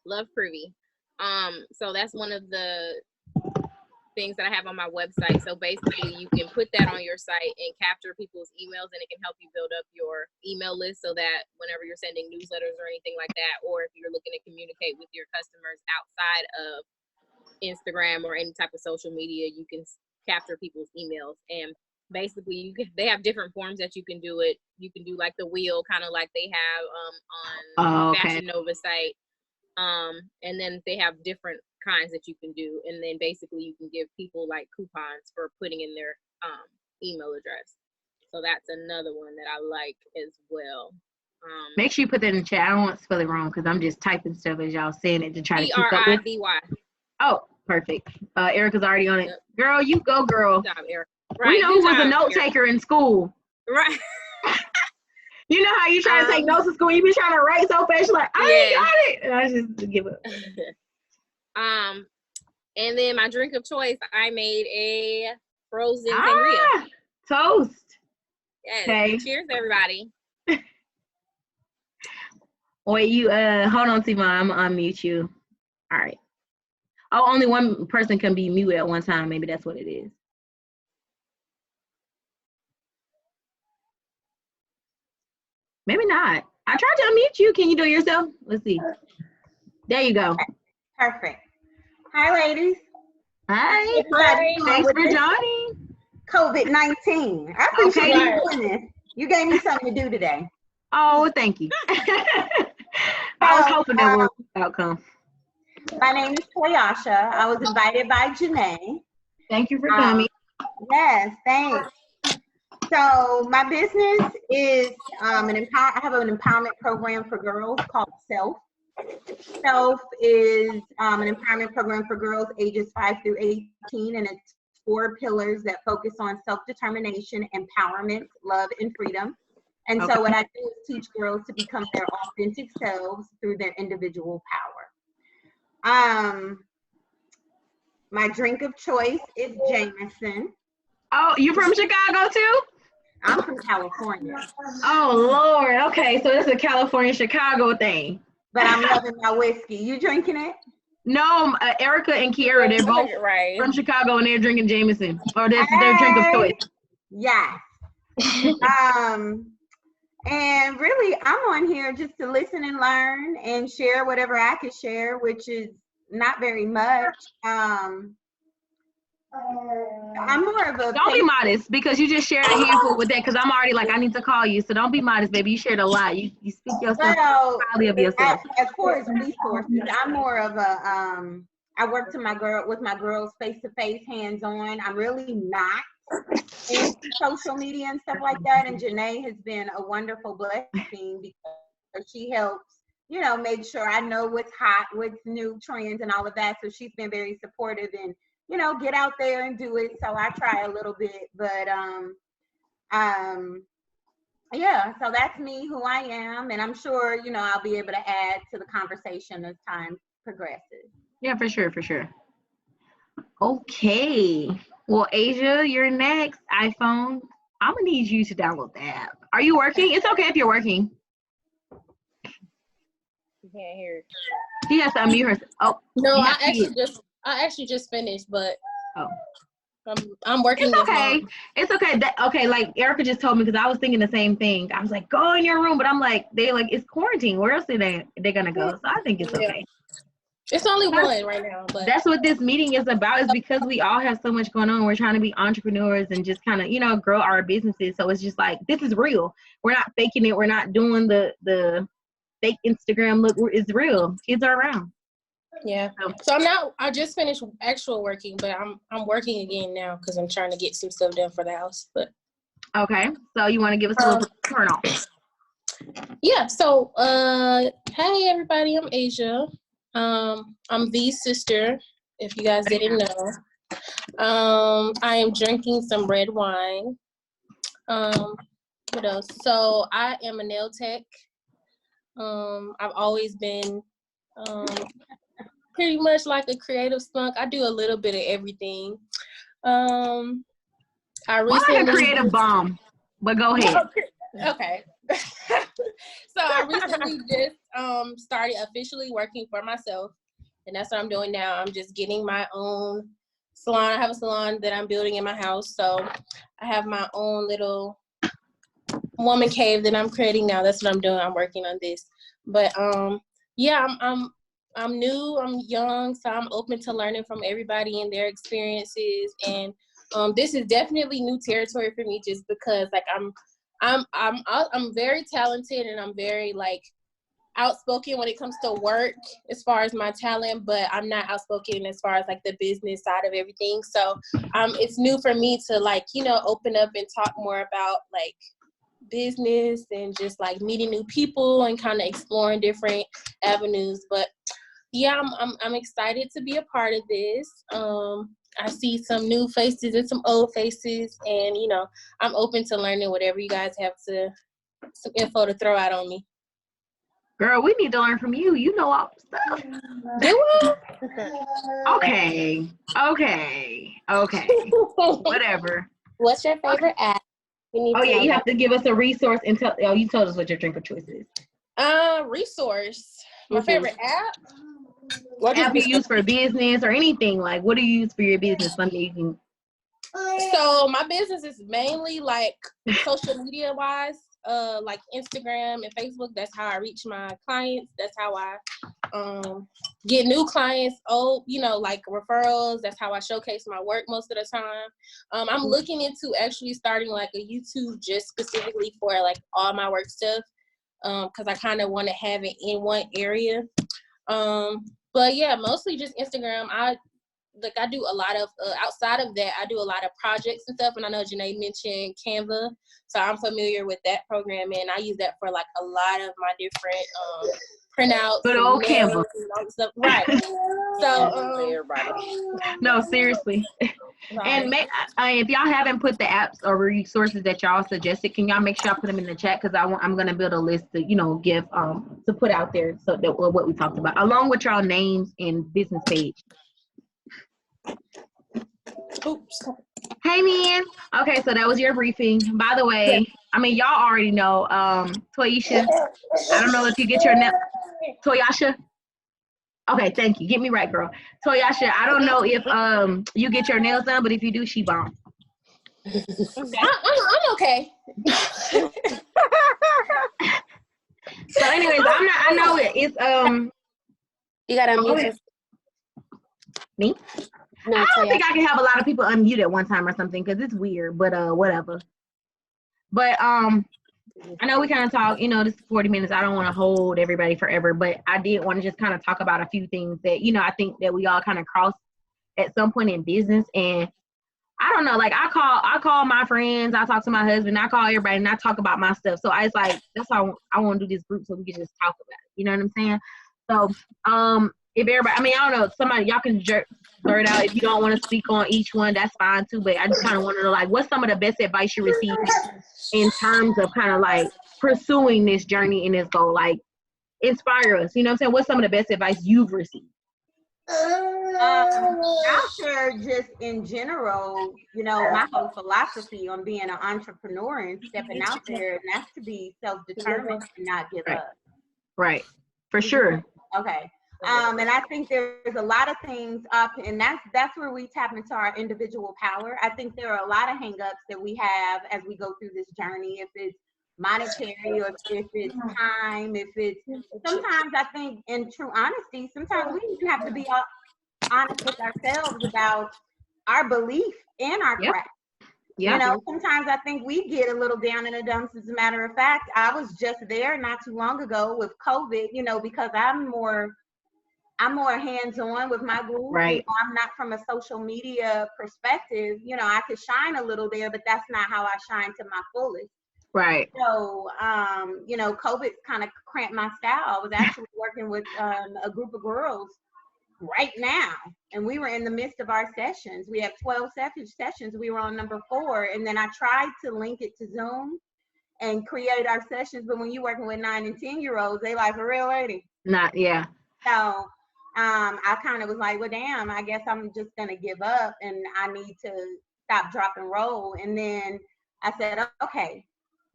S1: Love Privy. So that's one of the
S3: things that I have on my website. So basically you can put that on your site and capture people's emails, and it can help you build up your email list so that whenever you're sending newsletters or anything like that, or if you're looking to communicate with your customers outside of Instagram or any type of social media, you can capture people's emails. And basically they have different forms that you can do it. You can do like the wheel, kind of like they have on Fashion Nova site. And then they have different kinds that you can do, and then basically you can give people like coupons for putting in their email address. So that's another one that I like as well.
S1: Make sure you put that in the chat. I don't want to spell it wrong because I'm just typing stuff as y'all saying it to try to keep up with.
S3: Briby.
S1: Oh, perfect. Erica's already on it. Yep. Girl, you go, girl.
S3: Good job, Erica. Right.
S1: We know who was a note taker in school.
S3: Right.
S1: You know how you try to take notes in school, you be trying to write so fast, you're like, I ain't got it. And I just give up.
S3: And then my drink of choice, I made a frozen sangria.
S1: Toast.
S3: Yes. Okay. Cheers, everybody.
S1: Wait, you hold on, Tima. I'm gonna unmute you. All right. Oh, only one person can be muted at one time. Maybe that's what it is. Maybe not. I tried to unmute you. Can you do it yourself? Let's see. There you go.
S5: Perfect. Hi, ladies.
S1: Hi. Thanks for joining.
S5: COVID-19. I appreciate you doing this. You gave me something to do today.
S1: Oh, thank you. I was hoping that would outcome.
S5: My name is Toyasha. I was invited by Janae.
S1: Thank you for coming.
S5: Yes, thanks. So my business is I have an empowerment program for girls called Self. Self is an empowerment program for girls ages 5 through 18, and it's 4 pillars that focus on self-determination, empowerment, love, and freedom. And so what I do is teach girls to become their authentic selves through their individual power. My drink of choice is Jameson.
S1: Oh, you from Chicago too?
S5: I'm from California.
S1: Oh, Lord. Okay, so it's a California-Chicago thing.
S5: But I'm loving my whiskey. You drinking it?
S1: No, Erica and Kiara, they're both from Chicago, and they're drinking Jameson. Or that's their drink of choice.
S5: Yes. And really, I'm on here just to listen and learn and share whatever I can share, which is not very much. I'm more of a.
S1: Don't be modest, because you just shared a handful with that. Because I'm already like, I need to call you. So don't be modest, baby. You shared a lot. You speak yourself highly of yourself.
S5: As far as resources, I'm more of a. I work with my girls face to face, hands on. I'm really not in social media and stuff like that. And Janae has been a wonderful blessing because she helps, make sure I know what's hot, what's new trends, and all of that. So she's been very supportive and. Get out there and do it. So I try a little bit, but yeah, so that's me, who I am, and I'm sure, I'll be able to add to the conversation as time progresses.
S1: Yeah, for sure. Okay. Well, Asia, you're next. iPhone. I'm gonna need you to download the app. Are you working? It's okay if you're working.
S3: You can't hear it.
S1: She has to unmute herself. Oh
S2: no, I actually just finished, but I'm working.
S1: It's okay. It's okay. Okay, like Erica just told me, because I was thinking the same thing. I was like, go in your room, but I'm like, it's quarantine. Where else are they're gonna go? So I think it's okay.
S2: It's only one right now, but
S1: that's what this meeting is about. Is because we all have so much going on. We're trying to be entrepreneurs and just kind of grow our businesses. So it's just like, this is real. We're not faking it. We're not doing the fake Instagram look. It's real. Kids are around.
S2: Yeah. So I just finished actual working, but I'm working again now because I'm trying to get some stuff done for the house. But
S1: okay. So you want to give us a little turn off?
S2: Yeah. So hey everybody, I'm Asia. I'm V's sister, if you guys didn't know. I am drinking some red wine. What else? So I am a nail tech. I've always been pretty much like a creative skunk. I do a little bit of everything. I recently
S1: like a creative bomb, but go ahead.
S2: Okay. So I recently just started officially working for myself, and that's what I'm doing now. I'm just getting my own
S6: salon. I have a salon that I'm building in my house. So I have my own little woman cave that I'm creating now. That's what I'm doing. I'm working on this. But yeah, I'm new, I'm young, so I'm open to learning from everybody and their experiences. And this is definitely new territory for me, just because like I'm very talented, and I'm very like outspoken when it comes to work as far as my talent, but I'm not outspoken as far as like the business side of everything. So it's new for me to like, you know, open up and talk more about like business and just like meeting new people and kind of exploring different avenues. But yeah, I'm excited to be a part of this. I see some new faces and some old faces, and you know, I'm open to learning whatever you guys have some info to throw out on me.
S1: Girl, we need to learn from you. You know all the stuff.
S6: Do we?
S1: Okay. Whatever.
S2: What's your favorite app?
S1: Oh yeah, you have to give us a resource and tell. Oh, you told us what your drink of choice is.
S6: Resource. My favorite app.
S1: What app you use for business or anything? Like, what do you use for your business? Something you can.
S6: So my business is mainly like social media wise, like Instagram and Facebook. That's how I reach my clients. That's how I get new clients. Oh, you know, like referrals. That's how I showcase my work most of the time. I'm looking into actually starting like a YouTube just specifically for like all my work stuff, because I kind of want to have it in one area. But yeah, mostly just Instagram. I do a lot of, outside of that, I do a lot of projects and stuff. And I know Janae mentioned Canva. So I'm familiar with that program. And I use that for like a lot of my different printouts.
S1: Good old Canva.
S6: And stuff. Right. So,
S1: no, seriously. Right. And if y'all haven't put the apps or resources that y'all suggested, can y'all make sure I put them in the chat? Because I'm going to build a list to, you know, give, to put out there so that what we talked about, along with y'all names and business page.
S6: Oops.
S1: Hey man. Okay, so that was your briefing. By the way, I mean y'all already know. Toyisha, I don't know if you get your Toyasha. Okay, thank you. Get me right, girl. Toyasha, I don't know if you get your nails done, but if you do, she bomb.
S6: I'm okay.
S1: So, anyways, I know it's
S2: You gotta unmute
S1: me. No, I don't think I can have a lot of people unmute at one time or something because it's weird, but whatever. But I know we kind of talk, you know, this is 40 minutes. I don't want to hold everybody forever, but I did want to just kind of talk about a few things that, you know, I think that we all kind of cross at some point in business. And I don't know, like I call my friends, I talk to my husband, I call everybody and I talk about my stuff. So I was like, that's why I want to do this group so we can just talk about it. You know what I'm saying? So if everybody, I mean, I don't know, somebody, y'all can blurt out if you don't want to speak on each one, that's fine too. But I just kind of want to know, like, what's some of the best advice you received in terms of kind of like pursuing this journey and this goal? Like, inspire us. You know what I'm saying? What's some of the best advice you've received?
S5: I'll share just in general, you know, my whole philosophy on being an entrepreneur and stepping out there, and that's to be self-determined and not give up.
S1: Right. For sure.
S5: Okay. And I think there's a lot of things up, and that's where we tap into our individual power. I think there are a lot of hangups that we have as we go through this journey. If it's monetary, or if it's time, if it's sometimes I think in true honesty, sometimes we even have to be honest with ourselves about our belief in our craft. You know, sometimes I think we get a little down in the dumps. As a matter of fact, I was just there not too long ago with COVID, you know, because I'm more hands-on with my group.
S1: Right.
S5: You know, I'm not from a social media perspective. You know, I could shine a little there, but that's not how I shine to my fullest.
S1: Right.
S5: So, you know, COVID kind of cramped my style. I was actually working with a group of girls right now, and we were in the midst of our sessions. We have 12 sessions. We were on number 4, and then I tried to link it to Zoom and create our sessions. But when you're working with 9 and 10-year-olds, they like, a real lady. So I kind of was like, well, damn, I guess I'm just going to give up and I need to stop, drop, and roll. And then I said, okay,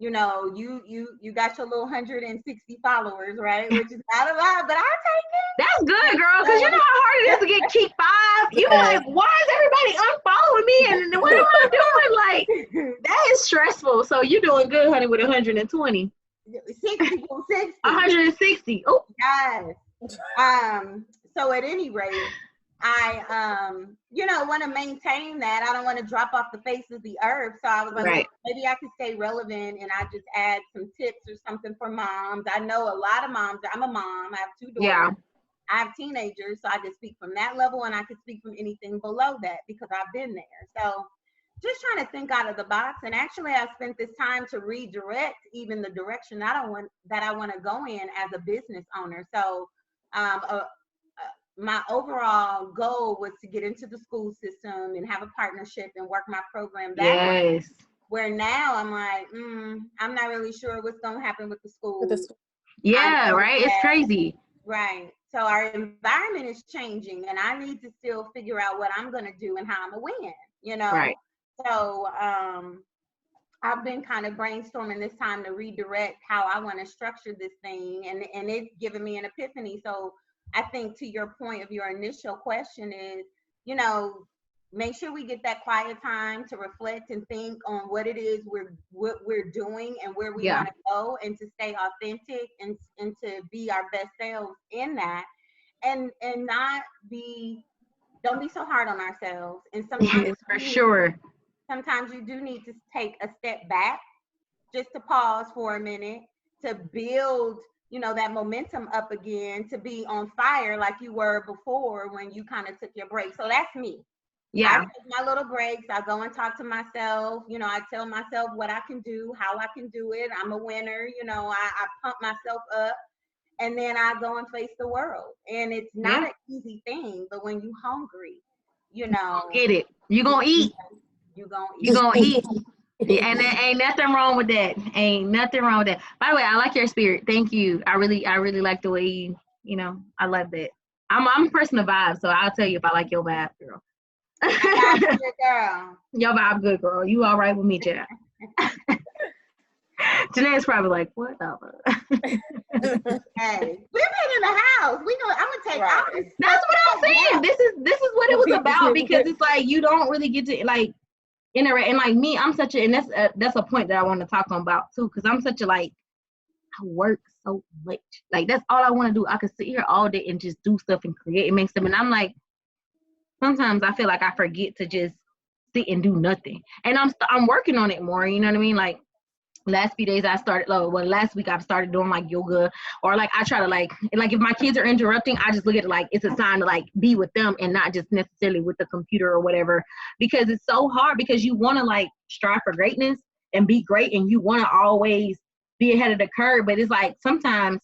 S5: you know, you got your little 160 followers, right? Which is not a lot, but I'll take it.
S1: That's good, girl, because you know how hard it is to keep 5. You be like, why is everybody unfollowing me? And what am I doing? Like, that is stressful. So you're doing good, honey, with 120.
S5: 60.
S1: 160. Oh.
S5: Yes. So at any rate, I you know, want to maintain that. I don't want to drop off the face of the earth. So I was like, maybe I could stay relevant and I just add some tips or something for moms. I know a lot of moms. I'm a mom. I have 2 daughters.
S1: Yeah.
S5: I have teenagers, so I can speak from that level and I can speak from anything below that because I've been there. So just trying to think out of the box. And actually I spent this time to redirect even the direction that I want to go in as a business owner. So my overall goal was to get into the school system and have a partnership and work my program that way. Where now I'm like, I'm not really sure what's going to happen with the school.
S1: Yeah, right? It's crazy.
S5: Right. So our environment is changing and I need to still figure out what I'm going to do and how I'm going to win, you know?
S1: Right.
S5: So I've been kind of brainstorming this time to redirect how I want to structure this thing, and it's given me an epiphany. So I think to your point of your initial question is, you know, make sure we get that quiet time to reflect and think on what it is we're doing and where we want to go, and to stay authentic and to be our best selves in that, and don't be so hard on ourselves. And sometimes
S1: for sure.
S5: Sometimes you do need to take a step back, just to pause for a minute, to build, you know, that momentum up again, to be on fire like you were before when you kind of took your break. So that's me.
S1: Yeah.
S5: I take my little breaks. I go and talk to myself. You know, I tell myself what I can do, how I can do it. I'm a winner. You know, I pump myself up, and then I go and face the world. And it's not an easy thing, but when you're hungry, you know.
S1: Get it. You're going to eat.
S5: You're going
S1: to eat. And there ain't nothing wrong with that. Ain't nothing wrong with that. By the way, I like your spirit. Thank you. I really like the way you know, I love that. I'm a person of vibes, so I'll tell you if I like your vibe, girl.
S5: Girl.
S1: Your vibe good, girl. You all right with me, Jack? Janae's probably like, what the fuck?
S5: Hey, we've been in the house. I'm gonna take ours.
S1: That's what I'm saying. This is what it was about, because it's like you don't really get to like interact. And like me, I'm such a, and that's a point that I want to talk about too, because I'm such a like, I work so much. Like that's all I want to do. I could sit here all day and just do stuff and create and make stuff. And I'm like, sometimes I feel like I forget to just sit and do nothing. And I'm working on it more. You know what I mean? Like last few days I started, last week I've started doing like yoga, or like I try to like if my kids are interrupting, I just look at it like it's a sign to like be with them and not just necessarily with the computer or whatever, because it's so hard, because you want to like strive for greatness and be great, and you want to always be ahead of the curve, but it's like sometimes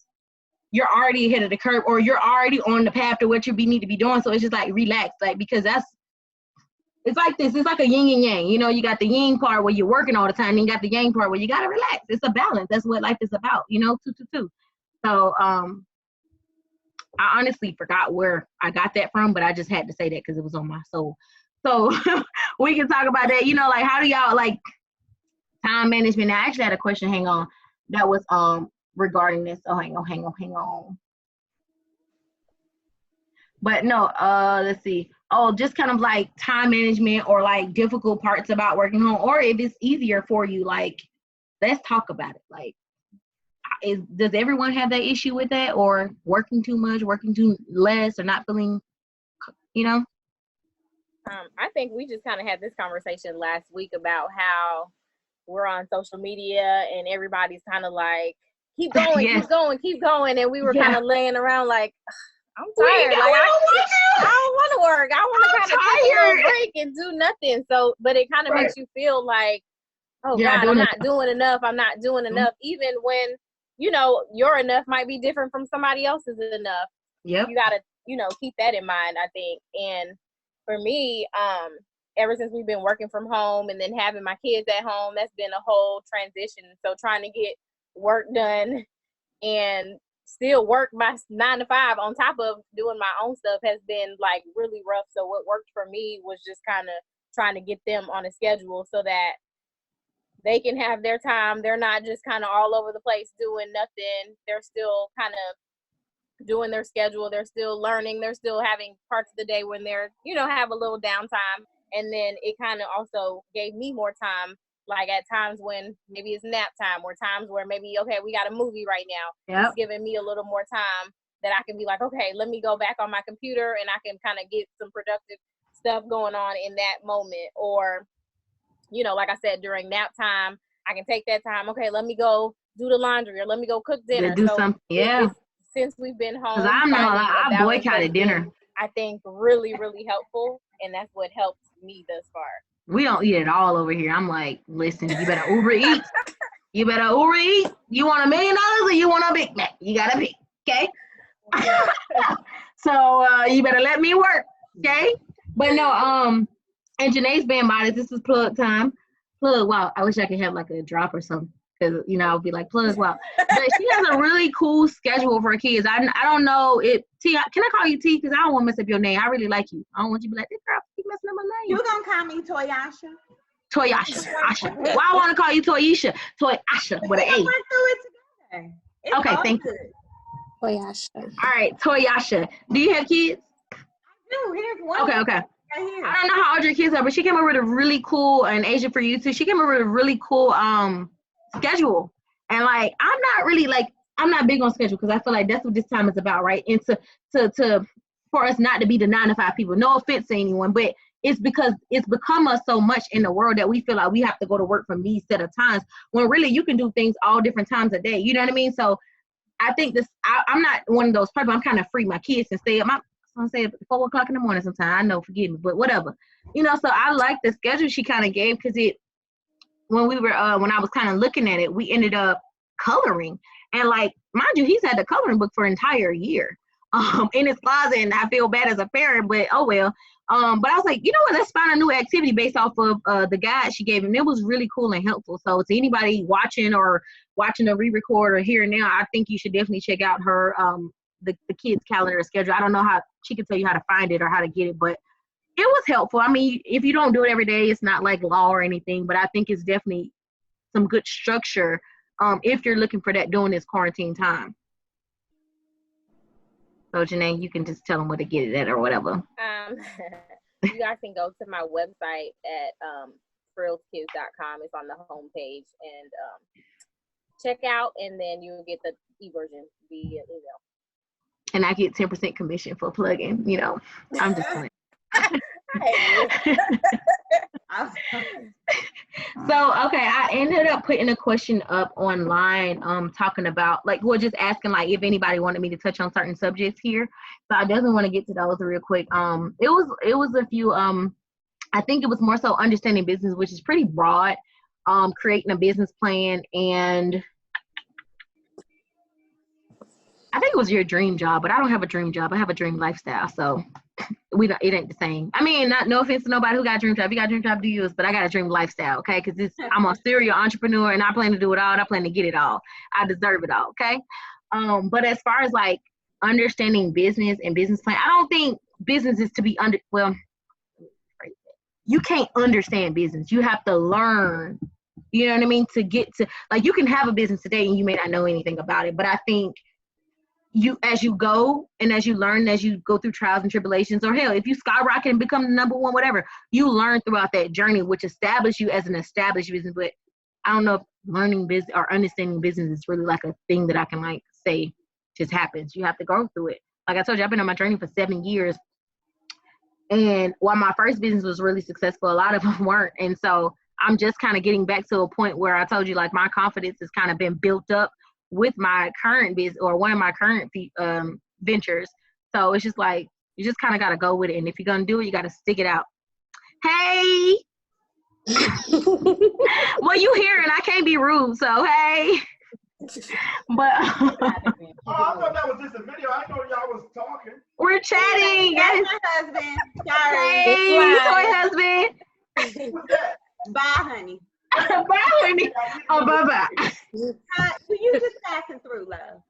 S1: you're already ahead of the curve, or you're already on the path to what you need to be doing. So it's just like relax, like, because it's like this. It's like a yin and yang. You know, you got the yin part where you're working all the time, and you got the yang part where you got to relax. It's a balance. That's what life is about, you know, 2-2-2. So I honestly forgot where I got that from, but I just had to say that because it was on my soul. So we can talk about that. You know, like how do y'all like time management? Now, I actually had a question. Hang on. That was regarding this. Oh, hang on. But no, let's see. Oh, just kind of like time management, or like difficult parts about working home, or if it's easier for you, like let's talk about it. Like, does everyone have that issue with that, or working too much, working too less, or not feeling, you know?
S3: I think we just kind of had this conversation last week about how we're on social media and everybody's kind of like, keep going, keep going. And we were kind of laying around like, I'm tired. Like, I don't want to work. I want to kind of take a little break and do nothing. So, but it kind of makes you feel like, oh God, I'm not doing enough. I'm not doing enough. Even when, you know, your enough might be different from somebody else's enough.
S1: Yep.
S3: You got to, you know, keep that in mind, I think. And for me, ever since we've been working from home and then having my kids at home, that's been a whole transition. So trying to get work done and still work my 9 to 5 on top of doing my own stuff has been like really rough. So what worked for me was just kind of trying to get them on a schedule so that they can have their time. They're not just kind of all over the place doing nothing. They're still kind of doing their schedule. They're still learning. They're still having parts of the day when they're, have a little downtime. And then it kind of also gave me more time, like at times when maybe it's nap time, or times where maybe, okay, we got a movie right now. Yep. It's giving me a little more time that I can be like, okay, let me go back on my computer and I can kind of get some productive stuff going on in that moment. Or, like I said, during nap time, I can take that time. Okay, let me go do the laundry, or let me go cook dinner.
S1: Do something. Yeah.
S3: Since we've been home,
S1: because I boycotted dinner.
S3: I think really, really helpful, and that's what helped me thus far.
S1: We don't eat it all over here. I'm like, listen, you better Uber eat. You better Uber eat. You want $1 million or you want a Big Mac? You gotta pick, okay? So you better let me work, okay? But no, and Janae's being modest. This is plug time. Plug. Wow, I wish I could have like a drop or something, because I'll be like plug. Wow, but she has a really cool schedule for her kids. I don't know if T. Can I call you T? Because I don't want to mess up your name. I really like you. I don't want you to be like, this girl keep messing up my name.
S5: You're gonna call me Toyasha.
S1: Asha. Why I want to call you Toyisha? Toyasha with an A. Okay, thank you.
S2: Toyasha.
S1: All right, Toyasha. Do you have kids?
S5: I do. Here's one.
S1: Okay.
S5: Right here.
S1: I don't know how old your kids are, but she came up with a really cool, and Asia for you too. She came up with a really cool schedule, and like I'm not big on schedule, because I feel like that's what this time is about, right? And to for us not to be the 9-to-5 people. No offense to anyone, but it's because it's become us so much in the world that we feel like we have to go to work from these set of times, when really you can do things all different times a day. You know what I mean? So I think I'm not one of those people. I'm kind of free. My kids can stay up. I'm say 4 o'clock in the morning sometimes. I know, forgive me, but whatever. So I like the schedule she kind of gave, because when I was kind of looking at it, we ended up coloring. And like, mind you, he's had the coloring book for an entire year in his closet, and I feel bad as a parent, but oh well. But I was like, you know what, let's find a new activity based off of the guide she gave him. It was really cool and helpful. So to anybody watching a re-record or here and now, I think you should definitely check out her the kids' calendar schedule. I don't know how she can tell you how to find it or how to get it, but it was helpful. I mean, if you don't do it every day, it's not like law or anything, but I think it's definitely some good structure if you're looking for that during this quarantine time. So Janae, you can just tell them where to get it at or whatever.
S3: You guys can go to my website at frillskids.com. It's on the homepage, and check out, and then you'll get the e-version via email.
S1: And I get 10% commission for plugging. I'm just playing. So okay, I ended up putting a question up online talking about just asking if anybody wanted me to touch on certain subjects here. So I definitely want to get to those real quick. It was a few I think it was more so understanding business, which is pretty broad, creating a business plan, and I think it was your dream job, but I don't have a dream job. I have a dream lifestyle. So it ain't the same. I mean, no offense to nobody who got a dream job. If you got a dream job, do yours, but I got a dream lifestyle, okay? Because I'm a serial entrepreneur, and I plan to do it all, and I plan to get it all. I deserve it all, okay? But as far as understanding business and business plan, I don't think business is to be you can't understand business. You have to learn, you know what I mean? To get to, you can have a business today and you may not know anything about it, but I think as you go and as you learn, as you go through trials and tribulations, or hell, if you skyrocket and become the number one, whatever, you learn throughout that journey, which establishes you as an established business. But I don't know if learning business or understanding business is really a thing that I can say just happens. You have to go through it. Like I told you, I've been on my journey for 7 years. And while my first business was really successful, a lot of them weren't. And so I'm just kind of getting back to a point where I told you, my confidence has kind of been built up with my current business or one of my current ventures. So it's just you just kind of got to go with it. And if you're going to do it, you got to stick it out. Hey. Well, you here and I can't be rude. So, hey. But
S7: I thought that was just a video. I know y'all was talking.
S1: We're chatting.
S5: That's my husband. Sorry.
S1: Hey, toy husband.
S7: What's that?
S5: Bye, honey.
S1: Bye, honey. Oh, bye-bye.
S5: You just passing through, love.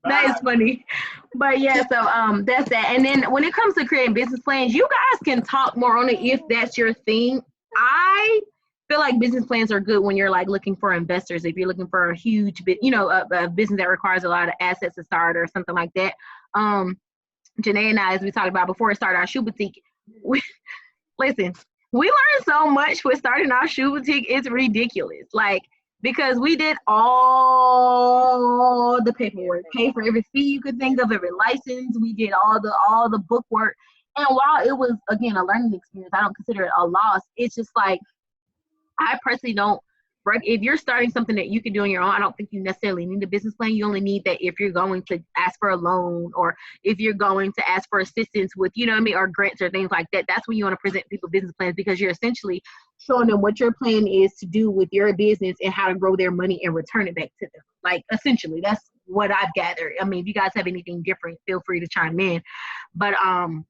S1: That is funny. But yeah, so that's that. And then when it comes to creating business plans, you guys can talk more on it if that's your thing. I feel like business plans are good when you're like looking for investors. If you're looking for a huge bit, a business that requires a lot of assets to start or something like that. Janae and I, as we talked about before we started our shoe boutique, listen, we learned so much with starting our shoe boutique. It's ridiculous. Like, because we did all the paperwork, pay for every fee you could think of, every license. We did all the book work. And while it was, again, a learning experience, I don't consider it a loss. It's just like, I personally don't, if you're starting something that you can do on your own, I don't think you necessarily need a business plan. You only need that if you're going to ask for a loan, or if you're going to ask for assistance with, or grants or things like that. That's when you want to present people business plans, because you're essentially showing them what your plan is to do with your business and how to grow their money and return it back to them. Like, essentially, that's what I've gathered. I mean, if you guys have anything different, feel free to chime in. But I'm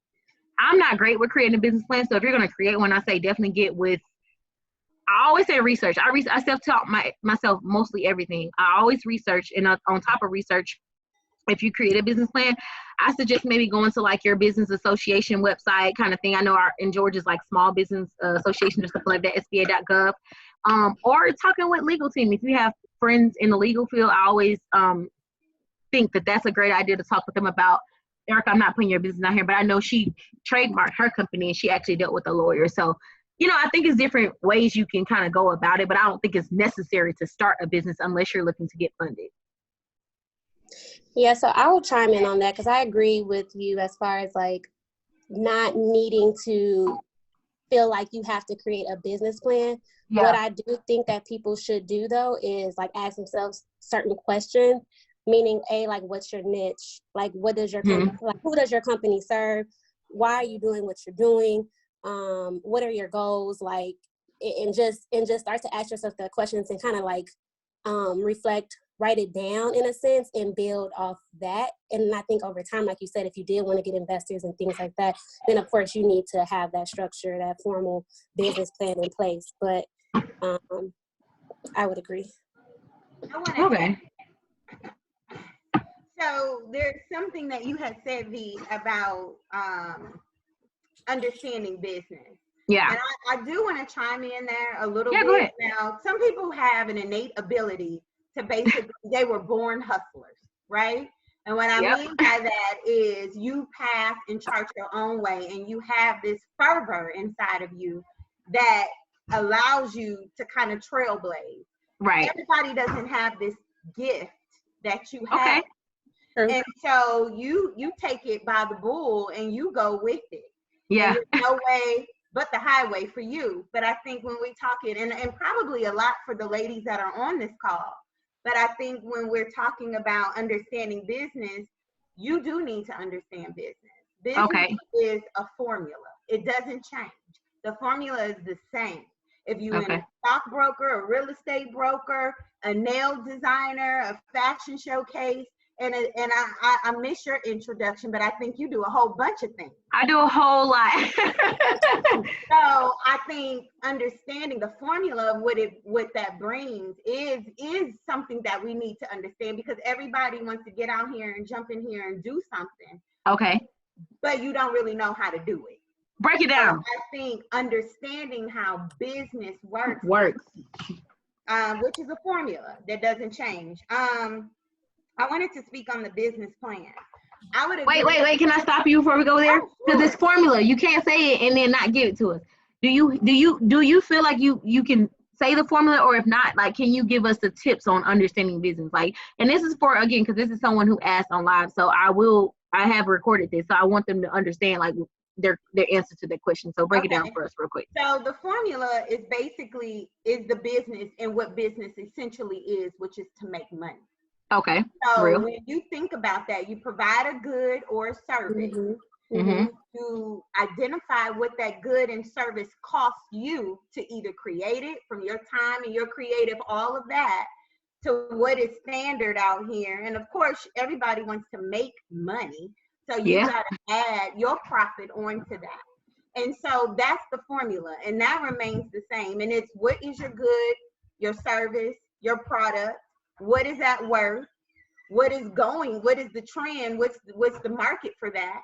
S1: not great with creating a business plan. So if you're going to create one, I say definitely get with, I always say research. I self-taught myself mostly everything. I always research, and on top of research, if you create a business plan, I suggest maybe going to like your business association website kind of thing. I know in Georgia's like small business association or something like that, SBA.gov, or talking with legal team. If you have friends in the legal field, I always think that that's a great idea to talk with them about. Erica, I'm not putting your business out here, but I know she trademarked her company and she actually dealt with a lawyer. So, I think it's different ways you can kind of go about it, but I don't think it's necessary to start a business unless you're looking to get funded.
S2: Yeah, so I will chime in on that, because I agree with you as far as like not needing to feel like you have to create a business plan. Yeah. What I do think that people should do though is like ask themselves certain questions, meaning like, what's your niche? Like, what does your company, like, who does your company serve? Why are you doing what you're doing? What are your goals? Like, and just start to ask yourself the questions and kind of like reflect, write it down in a sense, and build off that. And I think over time, like you said, if you did want to get investors and things like that, then of course you need to have that structure, that formal business plan in place. But I would agree.
S1: Okay.
S5: So there's something that you had said, V, about understanding business.
S1: Yeah.
S5: And I do want to chime in there a little
S1: bit.
S5: Go ahead. Now, some people have an innate ability to basically, they were born hustlers, right? And what I mean by that is you path and chart your own way, and you have this fervor inside of you that allows you to kind of trailblaze.
S1: Right.
S5: Everybody doesn't have this gift that you have.
S2: Okay.
S5: And so you take it by the bull and you go with it.
S1: Yeah.
S5: There's no way but the highway for you. But I think when we talk it, and probably a lot for the ladies that are on this call, but I think when we're talking about understanding business, you do need to understand business. Business is a formula. It doesn't change. The formula is the same. If you're a stockbroker, a real estate broker, a nail designer, a fashion showcase, and I missed your introduction, but I think you do a whole bunch of things.
S1: I do a whole lot.
S5: So I think understanding the formula of what that brings is something that we need to understand, because everybody wants to get out here and jump in here and do something.
S1: Okay.
S5: But you don't really know how to do it.
S1: Break it down.
S5: So I think understanding how business works, which is a formula that doesn't change. I wanted to speak on the business plan. I would
S1: wait. Can I stop you before we go there? Because this formula, you can't say it and then not give it to us. Do you feel like you can say the formula, or if not, like, can you give us the tips on understanding business? Like, and this is for, again, because this is someone who asked on live, so I have recorded this, so I want them to understand like their answer to that question. So break it down for us real quick.
S5: So the formula is basically the business, and what business essentially is, which is to make money.
S1: Okay.
S5: So when you think about that, you provide a good or a service. You identify what that good and service costs you to either create it, from your time and your creative, all of that, to what is standard out here. And of course, everybody wants to make money. So you got to add your profit onto that. And so that's the formula, and that remains the same. And it's, what is your good, your service, your product? What is that worth? What is the trend? What's the market for that?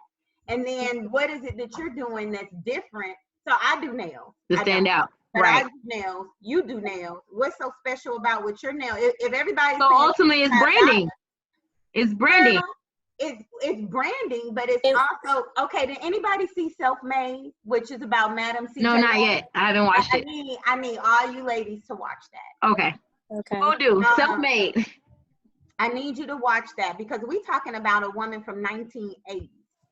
S5: And then what is it that you're doing that's different? So I do nails.
S1: To stand out.
S5: But I do nails, you do nails. What's so special about what your nail? If everybody's
S1: so ultimately it's branding. It's branding.
S5: Well, it's branding, but it's also okay. Did anybody see Self-Made, which is about Madam CJ?
S1: No, not yet. I haven't watched it.
S5: I need all you ladies to watch that.
S1: Okay. We'll do. Self-Made.
S5: I need you to watch that because we're talking about a woman from 1980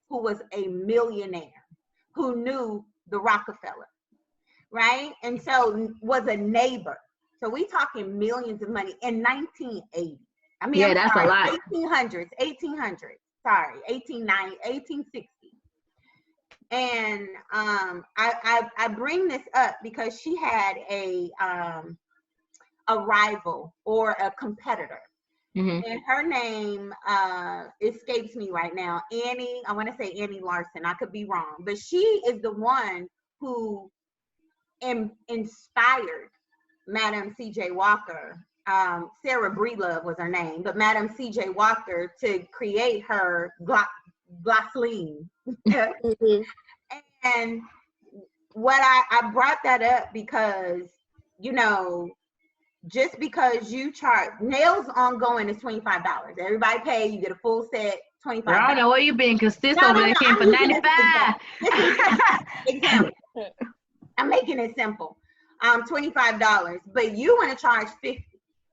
S5: who was a millionaire, who knew the Rockefeller, right? And so was a neighbor. So we talking millions of money in 1980. I mean,
S1: yeah, that's a lot.
S5: 1800s, sorry, 1890, 1860. And I bring this up because she had a rival or a competitor. And her name escapes me right now. Annie, I want to say Annie Larson. I could be wrong, but she is the one who inspired Madam C.J. Walker. Sarah Breedlove was her name, but Madam C.J. Walker to create her Glossline. And what I brought that up because, you know, just because you charge nails ongoing is $25. Everybody pay, you get a full set, $25.
S1: I don't know where you been because this over there came for $95.
S5: Example. I'm making it simple. $25, but you want to charge $50.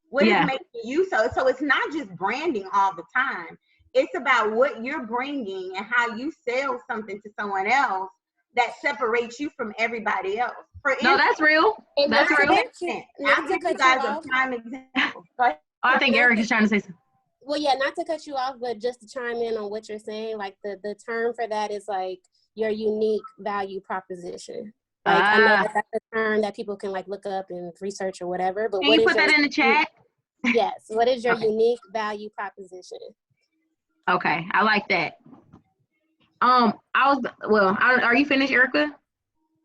S5: What is making you so it's not just branding all the time. It's about what you're bringing and how you sell something to someone else that separates you from everybody else.
S1: No, that's real. That's real.
S5: I'll give you guys a prime example.
S1: I think Eric is trying to say something.
S2: Well, yeah, not to cut you off, but just to chime in on what you're saying, like the term for that is like your unique value proposition. Like I know that's a term that people can like look up and research or whatever. But
S1: can you put that in the chat?
S2: Yes. What is your unique value proposition?
S1: Okay, I like that. Are you finished, Erica?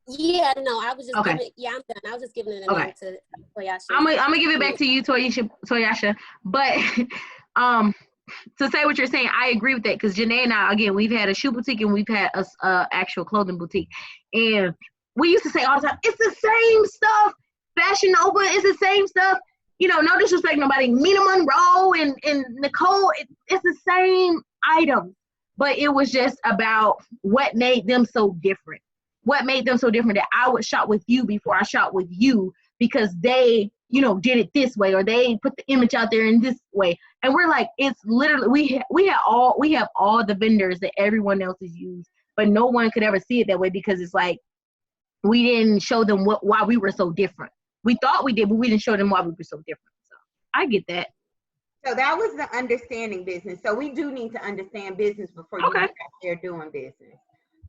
S2: Yeah, no, I was just giving, I'm done. I was just giving it a minute to Toyasha.
S1: I'm gonna give it back to you, Toyasha. But to say what you're saying, I agree with that because Janae and I, again, we've had a shoe boutique and we've had a actual clothing boutique, and we used to say all the time, it's the same stuff. Fashion Nova is the same stuff. You know, no disrespect nobody. Mina Monroe and Nicole, it's the same item. But it was just about what made them so different. What made them so different that I would shop with you before I shop with you because they, you know, did it this way or they put the image out there in this way. And we're like, it's literally, we have all the vendors that everyone else has used, but no one could ever see it that way because it's like, we didn't show them why we were so different. We thought we did, but we didn't show them why we were so different. So I get that.
S5: So that was the understanding business. So we do need to understand business before you get out there doing business.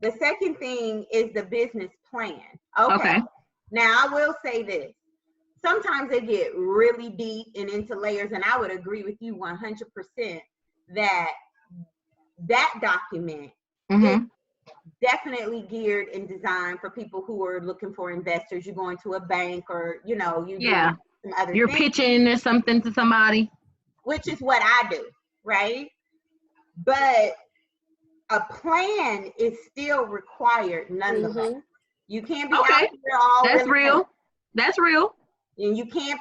S5: The second thing is the business plan. Okay. Now I will say this. Sometimes they get really deep and into layers, and I would agree with you 100% that document is definitely geared and designed for people who are looking for investors. You're going to a bank or, you know, you do some other
S1: You're
S5: things.
S1: pitching or something to somebody.
S5: Which is what I do, right? But a plan is still required nonetheless. You can't be out here all
S1: That's real. That's real.
S5: And you can't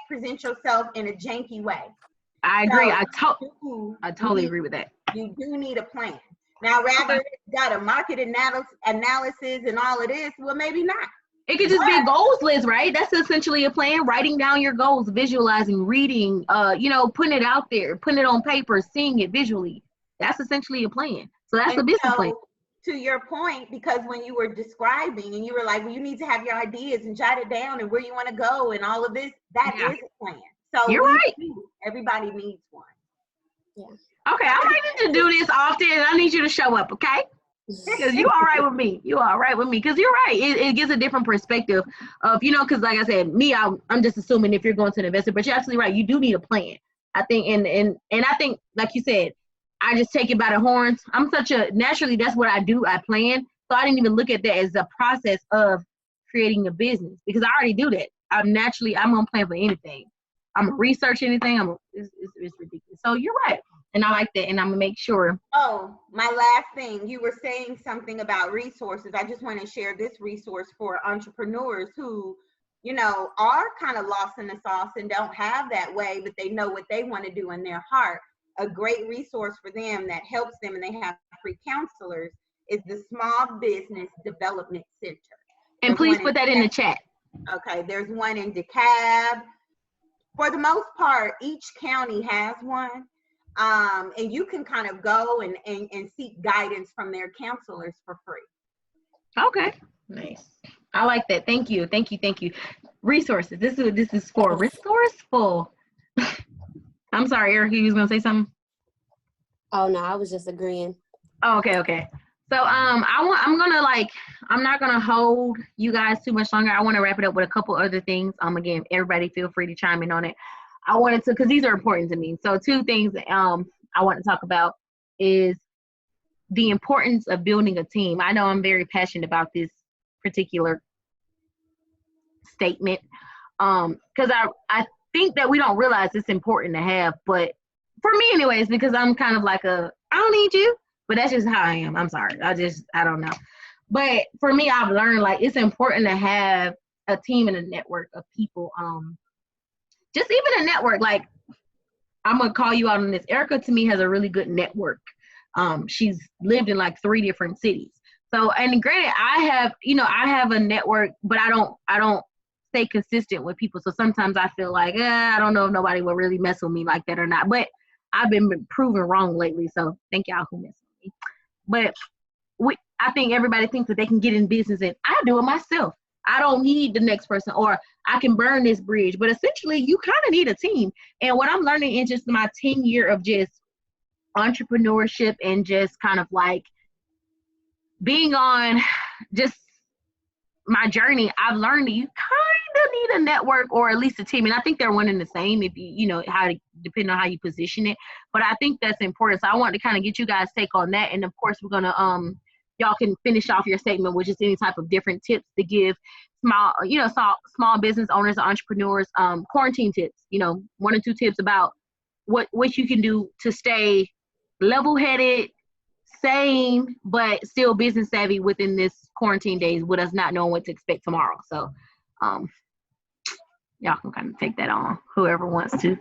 S5: present yourself in a janky way.
S1: I agree. I totally agree with that.
S5: You do need a plan. Now, rather it's got a market analysis and all of this, well, maybe not.
S1: It could just be a goals list, right? That's essentially a plan. Writing down your goals, visualizing, reading, putting it out there, putting it on paper, seeing it visually. That's essentially a plan. So that's a business plan.
S5: To your point, because when you were describing and you were like, well, you need to have your ideas and jot it down and where you want to go and all of this, that is a plan. So
S1: you're right.
S5: Everybody needs one.
S2: Yeah.
S1: Okay, I might need to do this often. I need you to show up, okay? Because you all right with me. You all right with me. Because you're right. It gives a different perspective of, because like I said, I'm just assuming if you're going to an investor, but you're absolutely right. You do need a plan. I think, and I think, like you said, I just take it by the horns. Naturally, that's what I do. I plan. So I didn't even look at that as a process of creating a business because I already do that. I'm going to plan for anything. I'm going to research anything. It's ridiculous. So you're right. And I like that, and I'm gonna make sure.
S5: Oh, my last thing, you were saying something about resources. I just want to share this resource for entrepreneurs who, you know, are kind of lost in the sauce and don't have that way, but they know what they want to do in their heart. A great resource for them that helps them, and they have free counselors, is the Small Business Development Center.
S1: And please put that in the chat.
S5: Okay, there's one in DeKalb. For the most part, each county has one. And you can kind of go and seek guidance from their counselors for free.
S1: Okay, nice. I like that. Thank you. Resources. This is for resourceful. I'm sorry, Erica, you was gonna say something?
S2: Oh no, I was just agreeing.
S1: Oh, okay. So I'm not gonna hold you guys too much longer. I want to wrap it up with a couple other things. Again, everybody feel free to chime in on it. I wanted to, because these are important to me. So 2 things I want to talk about is the importance of building a team. I know I'm very passionate about this particular statement because I think that we don't realize it's important to have, but for me anyways, because I'm kind of like I don't need you, but that's just how I am. I'm sorry. I don't know. But for me, I've learned like it's important to have a team and a network of people. Just even a network, like I'm gonna call you out on this. Erica to me has a really good network. She's lived in like 3 different cities. So, and granted, I have a network, but I don't stay consistent with people. So sometimes I feel like, I don't know if nobody will really mess with me like that or not. But I've been proven wrong lately. So thank y'all who mess with me. But I think everybody thinks that they can get in business, and I do it myself. I don't need the next person, or I can burn this bridge. But essentially, you kind of need a team. And what I'm learning in just my 10 year of just entrepreneurship and just kind of like being on just my journey, I've learned that you kind of need a network or at least a team. And I think they're one and the same if depending on how you position it. But I think that's important. So I want to kind of get you guys' take on that. And of course, we're going to, y'all can finish off your statement with just any type of different tips to give small business owners, entrepreneurs, quarantine tips, 1 or 2 tips about what you can do to stay level-headed, sane, but still business savvy within this quarantine days with us not knowing what to expect tomorrow. So y'all can kind of take that on, whoever wants to.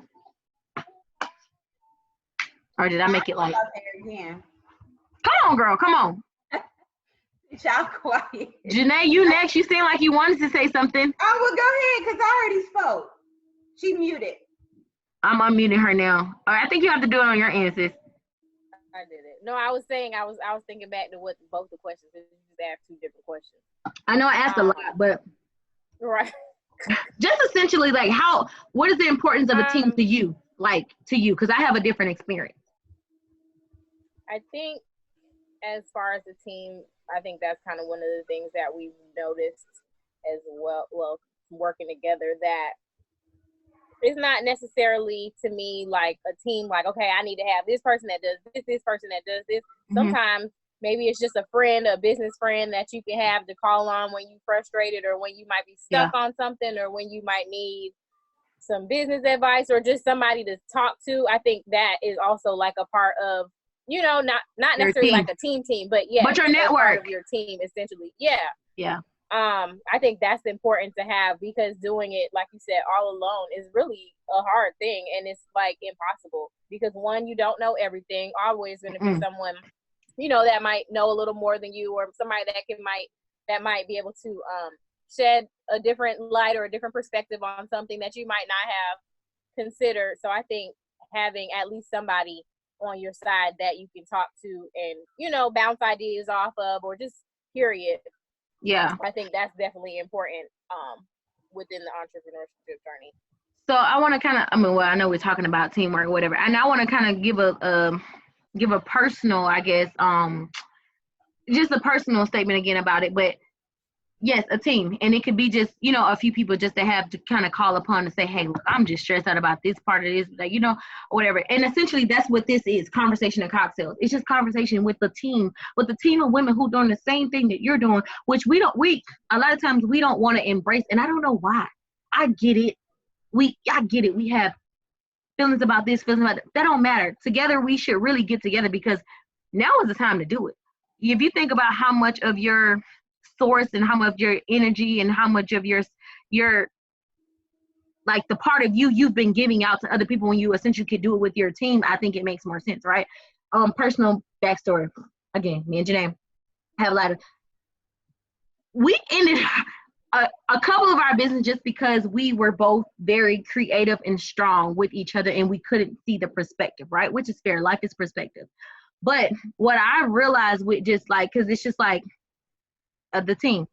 S1: Or did I make it like, come on, girl, come on.
S5: Y'all quiet.
S1: Janae, you next. You seem like you wanted to say something.
S5: Oh, well, go ahead, because I already spoke. She muted.
S1: I'm unmuting her now. I think you have to do it on your end, sis.
S3: I did it. No, I was saying I was thinking back to what both the questions is. You just asked 2 different questions.
S1: I know I asked a lot, but
S3: right.
S1: Just essentially, like, what is the importance of a team to you? Like, to you, because I have a different experience.
S3: I think as far as the team, I think that's kind of one of the things that we've noticed as well, working together, that it's not necessarily to me like a team, like, okay, I need to have this person that does this person that does this. Mm-hmm. Sometimes maybe it's just a friend, a business friend that you can have to call on when you're frustrated or when you might be stuck on something or when you might need some business advice or just somebody to talk to. I think that is also like a part of, not necessarily like a team, but but
S1: your network,
S3: part of your team, essentially. Yeah. I think that's important to have, because doing it, like you said, all alone is really a hard thing, and it's like impossible because one, you don't know everything. Always going to be someone, that might know a little more than you, or somebody that might be able to shed a different light or a different perspective on something that you might not have considered. So I think having at least somebody on your side that you can talk to and, bounce ideas off of, or just period.
S1: Yeah.
S3: I think that's definitely important within the entrepreneurship journey.
S1: So I want to kind of, I know we're talking about teamwork or whatever, and I want to kind of give a personal, I guess, just a personal statement again about it. But yes, a team. And it could be just, a few people just to have to kind of call upon and say, hey, look, I'm just stressed out about this part of this, like, or whatever. And essentially that's what this is, conversation and cocktails. It's just conversation with the team of women who doing the same thing that you're doing, which a lot of times we don't want to embrace. And I don't know why. I get it. I get it. We have feelings about this, feelings about that don't matter. Together, we should really get together because now is the time to do it. If you think about how much of your source and how much of your energy and how much of your like the part of you've been giving out to other people when you essentially could do it with your team, I think it makes more sense, right? Personal backstory. Again, me and Janae have a lot of, we ended a couple of our business just because we were both very creative and strong with each other and we couldn't see the perspective, right? Which is fair. Life is perspective. But what I realized with just like, because it's just like the team,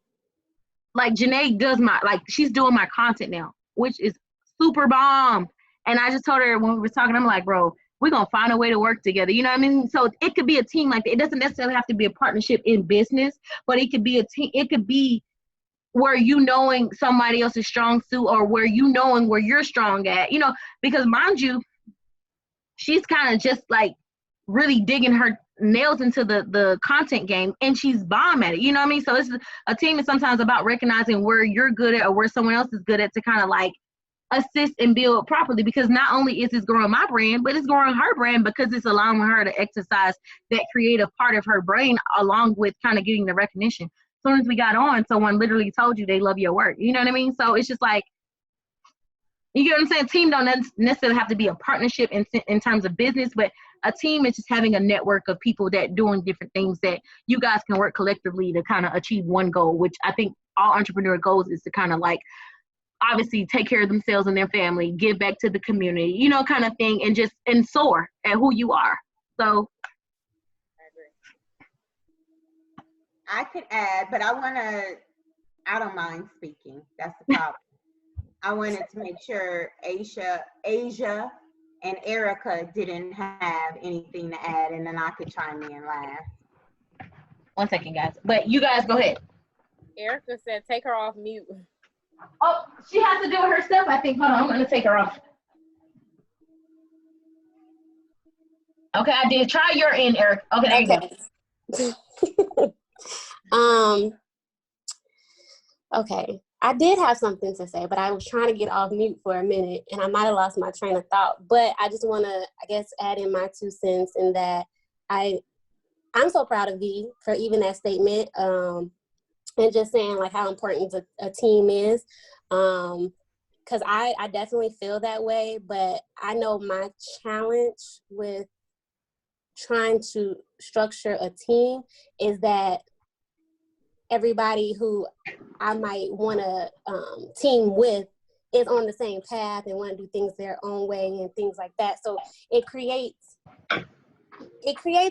S1: like Janae does she's doing my content now, which is super bomb. And I just told her when we were talking, I'm like, bro, we're going to find a way to work together. You know what I mean? So it could be a team like that. It doesn't necessarily have to be a partnership in business, but it could be a team. It could be where you knowing somebody else's strong suit or where you knowing where you're strong at, you know, because mind you, she's kind of just like really digging her nails into the content game and she's bomb at it. You know what I mean? So it's a team is sometimes about recognizing where you're good at or where someone else is good at to kind of like assist and build properly, because not only is this growing my brand, but it's growing her brand because it's allowing her to exercise that creative part of her brain along with kind of getting the recognition. As soon as we got on, someone literally told you they love your work. You know what I mean? So it's just like, you get what I'm saying? Team don't necessarily have to be a partnership in terms of business, but a team is just having a network of people that doing different things that you guys can work collectively to kind of achieve one goal, which I think all entrepreneur goals is to kind of like, obviously take care of themselves and their family, give back to the community, you know, kind of thing, and soar at who you are. So
S5: I could add, but I don't mind speaking. That's the problem. I wanted to make sure Asia and Erica didn't have anything to add, and then I could chime in last.
S1: 1 second, guys. But you guys go ahead.
S3: Erica said, take her off mute.
S1: Oh, she has to do it herself, I think. Hold on, I'm going to take her off. Okay, I did. Try your end, Eric. Okay, there you
S2: go. Okay. I did have something to say, but I was trying to get off mute for a minute, and I might have lost my train of thought. But I just want to, I guess, add in my 2 cents in that I'm so proud of V for even that statement. And just saying like how important a team is, because I definitely feel that way, but I know my challenge with trying to structure a team is that everybody who I might want to team with is on the same path and want to do things their own way and things like that. So it creates a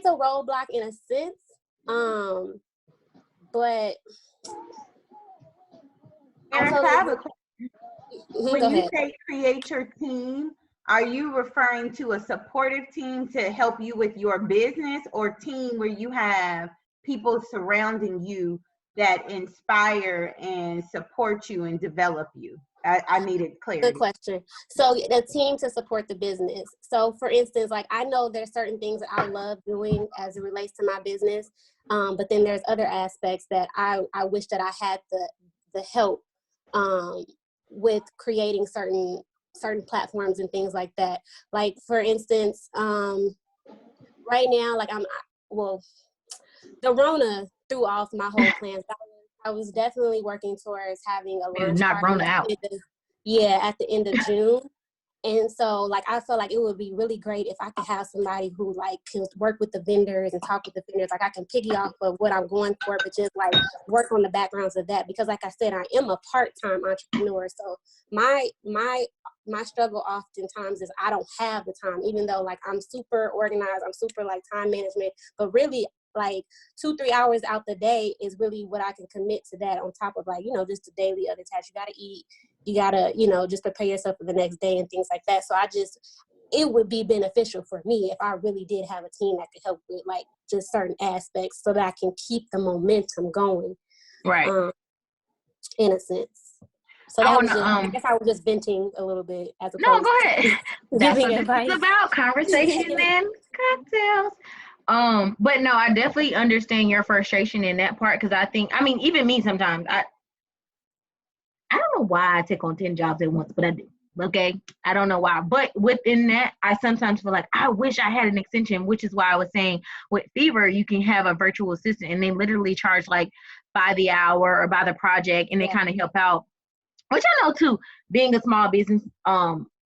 S2: roadblock in a sense, but
S5: Erica, I have a question. When you say create your team, are you referring to a supportive team to help you with your business, or team where you have people surrounding you that inspire and support you and develop you? I needed clarity.
S2: Good question. So the team to support the business. So for instance, like I know there's certain things that I love doing as it relates to my business, but then there's other aspects that I wish that I had the help with creating certain platforms and things like that. Like for instance, right now, like the Rona threw off my whole plans. I was definitely working towards having a launch party at the end of June. And so like I felt like it would be really great if I could have somebody who like can work with the vendors and talk with the vendors. Like I can piggy off of what I'm going for, but just like work on the backgrounds of that, because like I said, I am a part-time entrepreneur. So my struggle oftentimes is I don't have the time, even though like I'm super organized, I'm super like time management, but really like 2-3 hours out the day is really what I can commit to that, on top of like, you know, just the daily other tasks. You got to eat, you got to, you know, just prepare yourself for the next day and things like that. So it would be beneficial for me if I really did have a team that could help with like just certain aspects so that I can keep the momentum going.
S1: Right.
S2: In a sense. So that was just, I guess I was just venting a little bit as opposed
S1: No, go ahead. That's what
S2: advice.
S1: It's about, conversation and cocktails. But no, I definitely understand your frustration in that part, because I mean, even me sometimes, I don't know why I take on 10 jobs at once, but I do. Okay, I don't know why, but within that, I sometimes feel like I wish I had an extension, which is why I was saying with Fever, you can have a virtual assistant and they literally charge like by the hour or by the project, and they kind of help out. Which I know too, being a small business,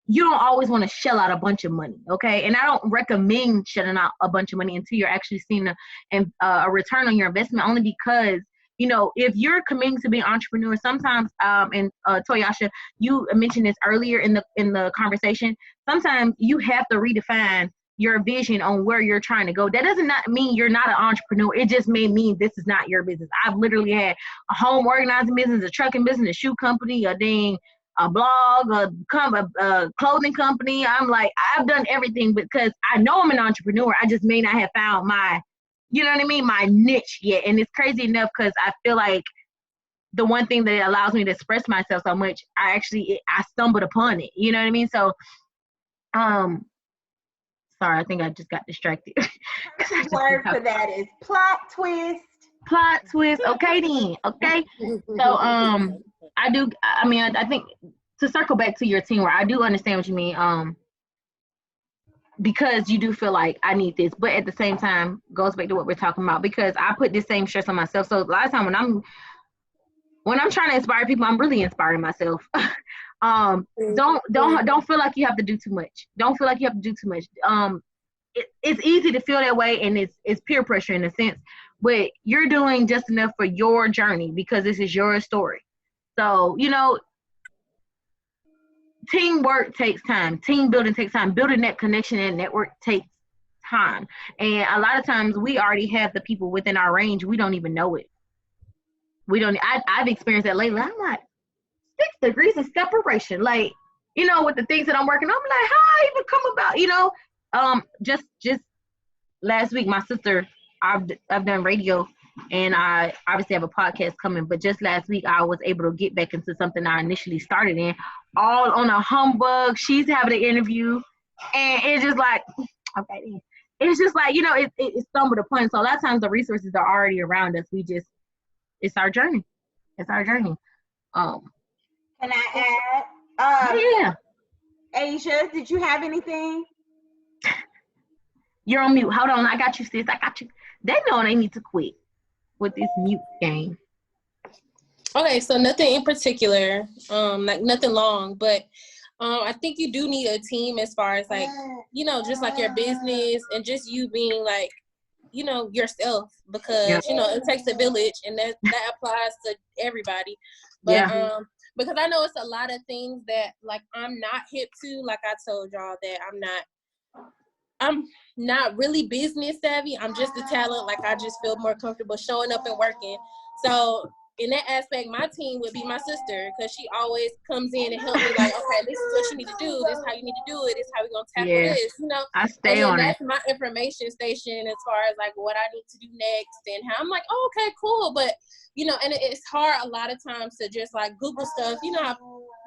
S1: you don't always want to shell out a bunch of money, okay? And I don't recommend shelling out a bunch of money until you're actually seeing a return on your investment, only because, you know, if you're committing to being an entrepreneur, sometimes, and Toyasha, you mentioned this earlier in the conversation, sometimes you have to redefine your vision on where you're trying to go. That doesn't not mean you're not an entrepreneur. It just may mean this is not your business. I've literally had a home organizing business, a trucking business, a shoe company, a blog, a clothing company. I'm like, I've done everything because I know I'm an entrepreneur. I just may not have found my, you know what I mean, my niche yet. And it's crazy enough because I feel like the one thing that allows me to express myself so much, I stumbled upon it. You know what I mean? So, sorry, I think I just got distracted.
S5: The word for that is plot twist.
S1: Plot twist. Okay then. Okay. So I think to circle back to your teamwork, I do understand what you mean. Because you do feel like I need this, but at the same time, goes back to what we're talking about, because I put this same stress on myself. So a lot of time when I'm trying to inspire people, I'm really inspiring myself. Don't feel like you have to do too much. Don't feel like you have to do too much. It's easy to feel that way, and it's peer pressure in a sense, but you're doing just enough for your journey because this is your story. So, you know, teamwork takes time. Team building takes time. Building that connection and network takes time. And a lot of times we already have the people within our range. We don't even know it. I've experienced that lately. I'm like, 6 degrees of separation. Like, you know, with the things that I'm working on, I'm like, how I even come about, you know? Just last week, my sister, I've done radio, and I obviously have a podcast coming, but just last week I was able to get back into something I initially started in, all on a humbug. She's having an interview, and it's just like, okay, it's just like, you know, it stumbled upon. So a lot of times the resources are already around us. It's our journey. It's our journey.
S5: Can I add?
S1: Yeah.
S5: Asia, did you have anything?
S1: You're on mute. Hold on. I got you, sis. I got you. They know they need to quit with this mute game.
S6: Okay, so nothing in particular, like nothing long, but I think you do need a team as far as like, you know, just like your business and just you being like, you know, yourself, because, you know, it takes a village, and that applies to everybody. But because I know it's a lot of things that like I'm not hip to, like I told y'all that I'm not really business savvy. I'm just a talent. Like I just feel more comfortable showing up and working. So in that aspect, my team would be my sister, because she always comes in and help me like, okay, this is what you need to do. This is how you need to do it. This is how we're going to tackle this, you know?
S1: I stay on
S6: that's my information station as far as like what I need to do next and how I'm like, oh, okay, cool. But, you know, and it's hard a lot of times to just like Google stuff. You know how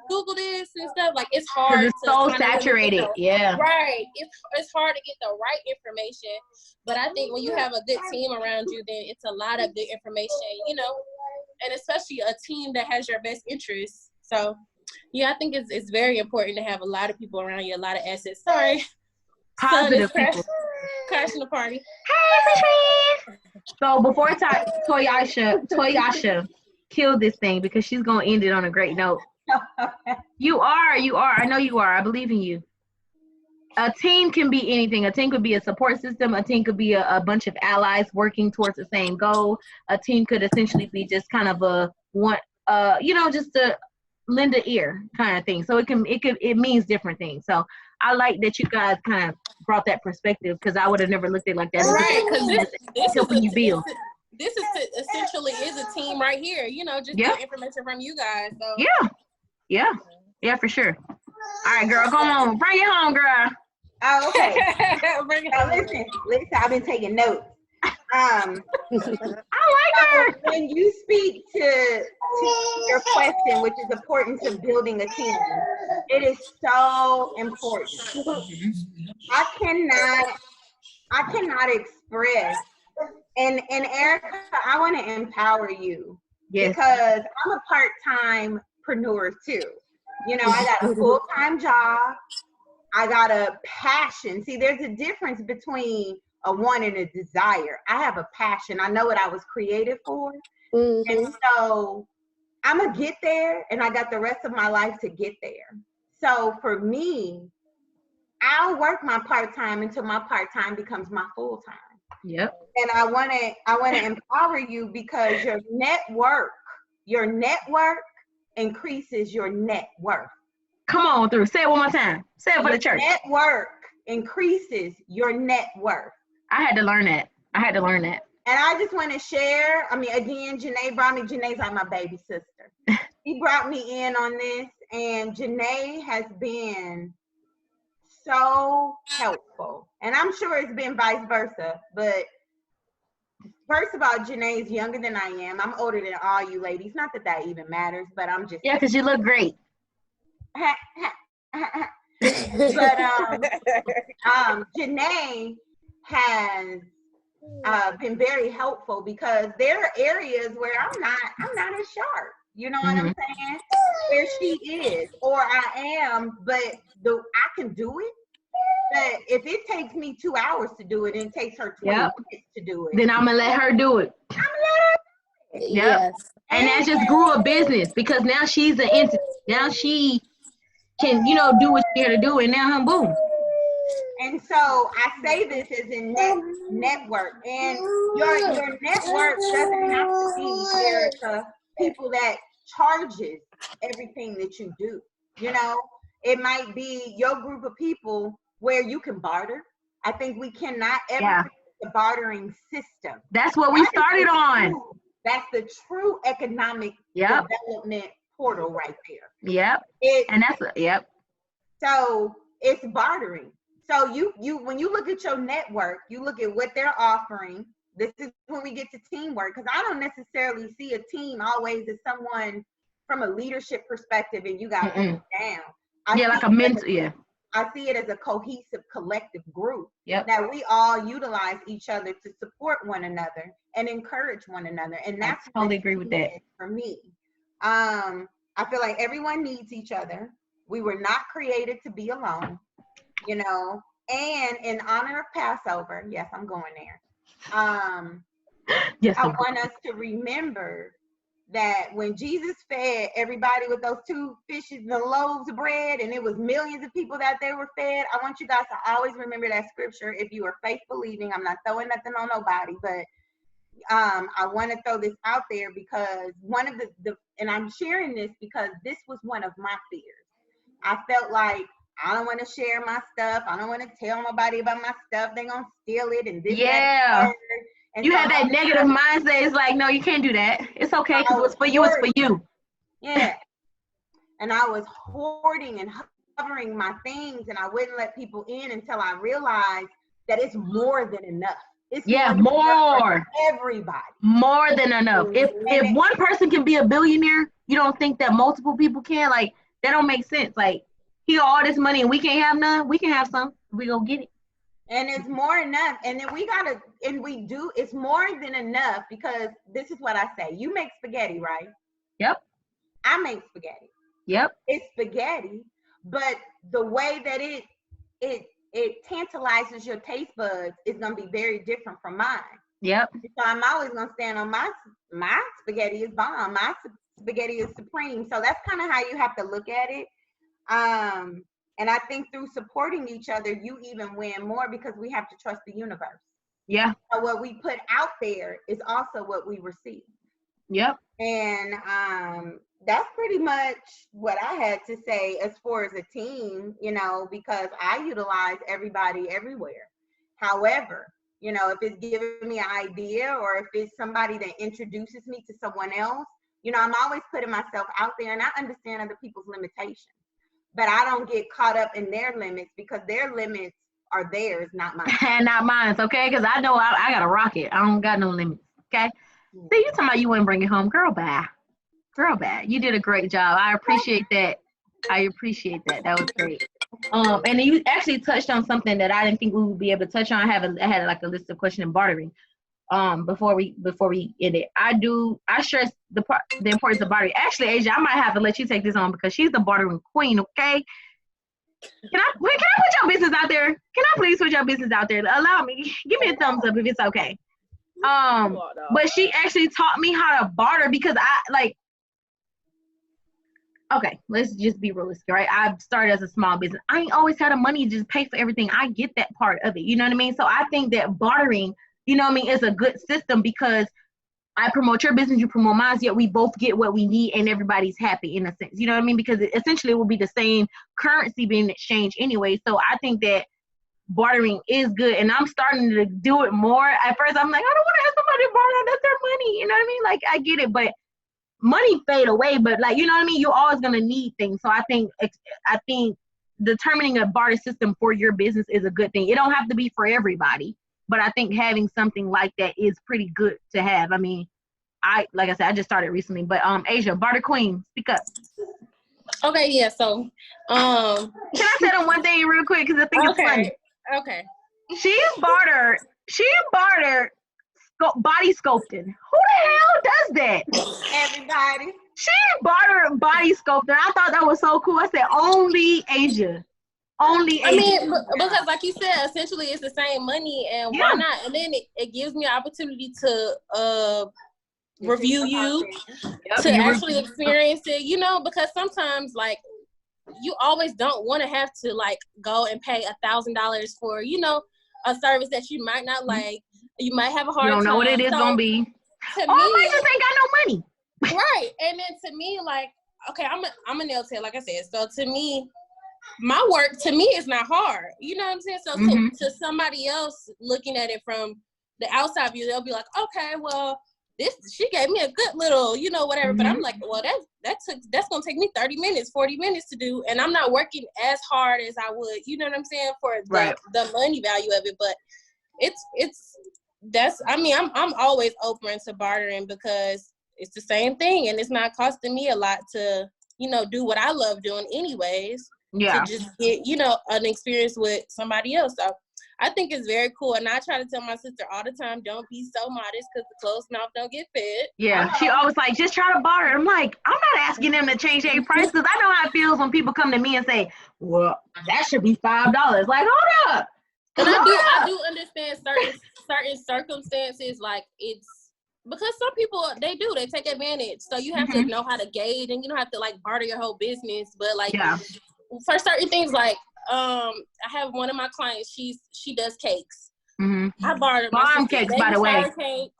S6: Google this and stuff, like it's hard.
S1: It's so saturated.
S6: Right. It's hard to get the right information. But I think when you have a good team around you, then it's a lot of good information, you know, and especially a team that has your best interests. So yeah, I think it's very important to have a lot of people around you, a lot of assets. Sorry.
S1: Positive people.
S6: Crashing the party.
S1: Hey, so before Toyasha kill this thing, because she's gonna end it on a great note. You are. I know you are. I believe in you. A team can be anything. A team could be a support system. A team could be a bunch of allies working towards the same goal. A team could essentially be just kind of just a lend an ear kind of thing. So it means different things. So I like that you guys kind of brought that perspective, because I would have never looked at it like that.
S6: Right, because this
S1: helping you build.
S6: This is essentially is a team right here. You know, just get information from you guys. So
S5: Yeah,
S1: for sure. All right, girl, come on, bring it home, girl.
S5: Oh, okay. Now listen, I've been taking notes.
S1: I like her.
S5: When you speak to your question, which is the importance of building a team, it is so important. I cannot express, and Erica, I want to empower you, because I'm a part-time preneur too. You know, I got a full-time job. I got a passion. See, there's a difference between a want and a desire. I have a passion. I know what I was created for. And so I'm going to get there, and I got the rest of my life to get there. So for me, I'll work my part-time until my part-time becomes my full-time.
S1: Yep.
S5: And I want to empower you, because your network increases your net worth.
S1: Come on through. Say it one more time. Say it for the church.
S5: Network increases your net worth.
S1: I had to learn that.
S5: And I just want to share, I mean, again, Janae's like my baby sister. She brought me in on this, and Janae has been so helpful. And I'm sure it's been vice versa, but first of all, Janae is younger than I am. I'm older than all you ladies. Not that that even matters, but I'm just.
S1: Yeah, because you look great.
S5: But Janae has been very helpful, because there are areas where I'm not as sharp. You know what I'm saying? Where she is, or I am, but I can do it. But if it takes me 2 hours to do it, and it takes her 20 minutes to do it,
S1: then I'm gonna let her do it.
S5: I'm gonna let her do it.
S1: Yep. And that just grew a business, because now she's an entity. Now she can, do what she's here to do, and now boom.
S5: And so I say this as in network, and your network doesn't have to be there people that charges everything that you do. You know, it might be your group of people where you can barter. I think we cannot ever create the bartering system.
S1: That's what we started on.
S5: That's the true economic development portal right there.
S1: Yep.
S5: So it's bartering. So you when you look at your network, you look at what they're offering. This is when we get to teamwork, because I don't necessarily see a team always as someone from a leadership perspective and you got down.
S1: Like a mentor. Yeah.
S5: I see it as a cohesive collective group
S1: that
S5: we all utilize each other to support one another and encourage one another. And that's
S1: I totally agree with that.
S5: For me. I feel like everyone needs each other. We were not created to be alone, and in honor of Passover, yes, I'm going there.
S1: Yes,
S5: I want us to remember that when Jesus fed everybody with those 2 fishes and the loaves of bread, and it was millions of people that they were fed, I want you guys to always remember that scripture. If you are faith believing, I'm not throwing nothing on nobody, but I want to throw this out there, because one of and I'm sharing this because this was one of my fears. I felt like I don't want to share my stuff. I don't want to tell nobody about my stuff. They're going to steal it and this.
S1: Yeah.
S5: And
S1: you have that negative mindset. It's like, no, you can't do that. It's okay, because what's for you is for you.
S5: Yeah. And I was hoarding and hovering my things, and I wouldn't let people in until I realized that it's more than enough. It's more for everybody.
S1: More than enough. If one person can be a billionaire, you don't think that multiple people can? Like, that don't make sense. Like, he got all this money and we can't have none. We can have some. We go get it.
S5: And it's more enough. And then it's more than enough, because this is what I say. You make spaghetti, right?
S1: Yep.
S5: I make spaghetti.
S1: Yep.
S5: It's spaghetti, but the way that it tantalizes your taste buds is going to be very different from mine.
S1: Yep.
S5: So I'm always going to stand on my spaghetti is bomb. My spaghetti is supreme. So that's kind of how you have to look at it. And I think through supporting each other, you even win more, because we have to trust the universe.
S1: Yeah.
S5: So what we put out there is also what we receive.
S1: Yep.
S5: And that's pretty much what I had to say as far as a team, because I utilize everybody everywhere. However, if it's giving me an idea, or if it's somebody that introduces me to someone else, I'm always putting myself out there, and I understand other people's limitations. But I don't get caught up in their limits, because their limits are theirs, not mine.
S1: And not mine, okay? Because I know I got a rocket. I don't got no limits, okay? So you talking about you wouldn't bring it home. Girl, bye. Girl, bye. You did a great job. I appreciate that. That was great. And you actually touched on something that I didn't think we would be able to touch on. I had like a list of questions in bartering. before we end it. I stress the importance of bartering. Actually, Asia, I might have to let you take this on because she's the bartering queen, okay? Can I put your business out there? Can I please put your business out there? Allow me. Give me a thumbs up if it's okay. But she actually taught me how to barter because okay, let's just be realistic, right? I started as a small business. I ain't always had the money to just pay for everything. I get that part of it. You know what I mean? So I think that bartering, you know what I mean, is a good system because I promote your business, you promote mine, yet we both get what we need and everybody's happy in a sense. You know what I mean? Because essentially it will be the same currency being exchanged anyway. So I think that bartering is good. And I'm starting to do it more. At first I'm like, I don't want to have somebody barter. That's their money. You know what I mean? Like, I get it, but money fade away. But like, you know what I mean? You're always going to need things. So I think determining a barter system for your business is a good thing. It don't have to be for everybody. But I think having something like that is pretty good to have. I mean, like I said, I just started recently. But Asia, barter queen, speak up.
S6: Okay, yeah. So,
S1: can I say them one thing real quick because I think it's funny.
S6: Okay.
S1: She bartered body sculpting. Who the hell does that?
S5: Everybody.
S1: She bartered body sculpting. I thought that was so cool. I said only Asia. Only
S6: I mean, because like you said, essentially it's the same money, and why not? And then it gives me an opportunity to review you, to actually experience it, you know, because sometimes like you always don't want to have to like go and pay $1,000 for, you know, a service that you might not like. You might have a hard time.
S1: You don't know what it is gonna be. I just ain't got no money.
S6: Right. And then to me, like, okay, I'm a nail tech, like I said. So to me, my work to me is not hard. You know what I'm saying? So to somebody else looking at it from the outside view, they'll be like, okay, well, she gave me a good little, you know, whatever. But I'm like, well, that's gonna take me 30 minutes, 40 minutes to do, and I'm not working as hard as I would, you know what I'm saying, for the money value of it. But I'm always open to bartering because it's the same thing, and it's not costing me a lot to, you know, do what I love doing anyways. To just get, you know, an experience with somebody else. So I think it's very cool. And I try to tell my sister all the time, don't be so modest because the closed mouth don't get fed.
S1: Yeah. She always like, just try to barter. I'm like, I'm not asking them to change their price because I know how it feels when people come to me and say, well, that should be $5. Like, hold up.
S6: And I do understand certain circumstances, like it's because some people they take advantage. So you have to know how to gauge, and you don't have to like barter your whole business. But like for certain things, like I have one of my clients, she does cakes. I bartered my
S1: cakes, by the way.
S6: Cake.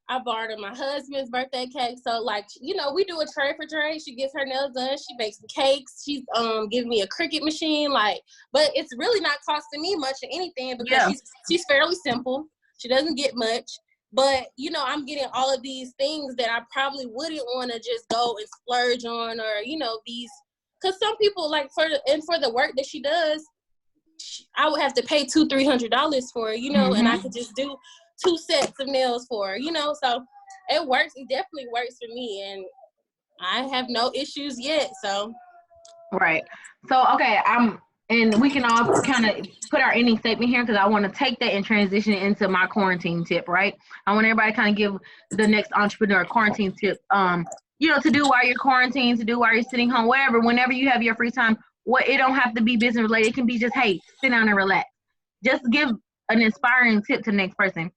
S6: I bartered my husband's birthday cake. So like, you know, we do a trade for trade. She gets her nails done. She makes some cakes. She's giving me a Cricut machine. Like, but it's really not costing me much or anything because she's fairly simple. She doesn't get much. But, you know, I'm getting all of these things that I probably wouldn't want to just go and splurge on, or, you know, these, because some people like for the work that she does, I would have to pay $200-300 for her, you know, and I could just do 2 sets of nails for her, you know. So it works. It definitely works for me, and I have no issues yet. So
S1: right. So okay, and we can all kind of put our ending statement here because I want to take that and transition into my quarantine tip. Right. I want everybody to kind of give the next entrepreneur quarantine tip. You know, to do while you're quarantined, to do while you're sitting home, whatever, whenever you have your free time. It don't have to be business related. It can be just, hey, sit down and relax. Just give an inspiring tip to the next person.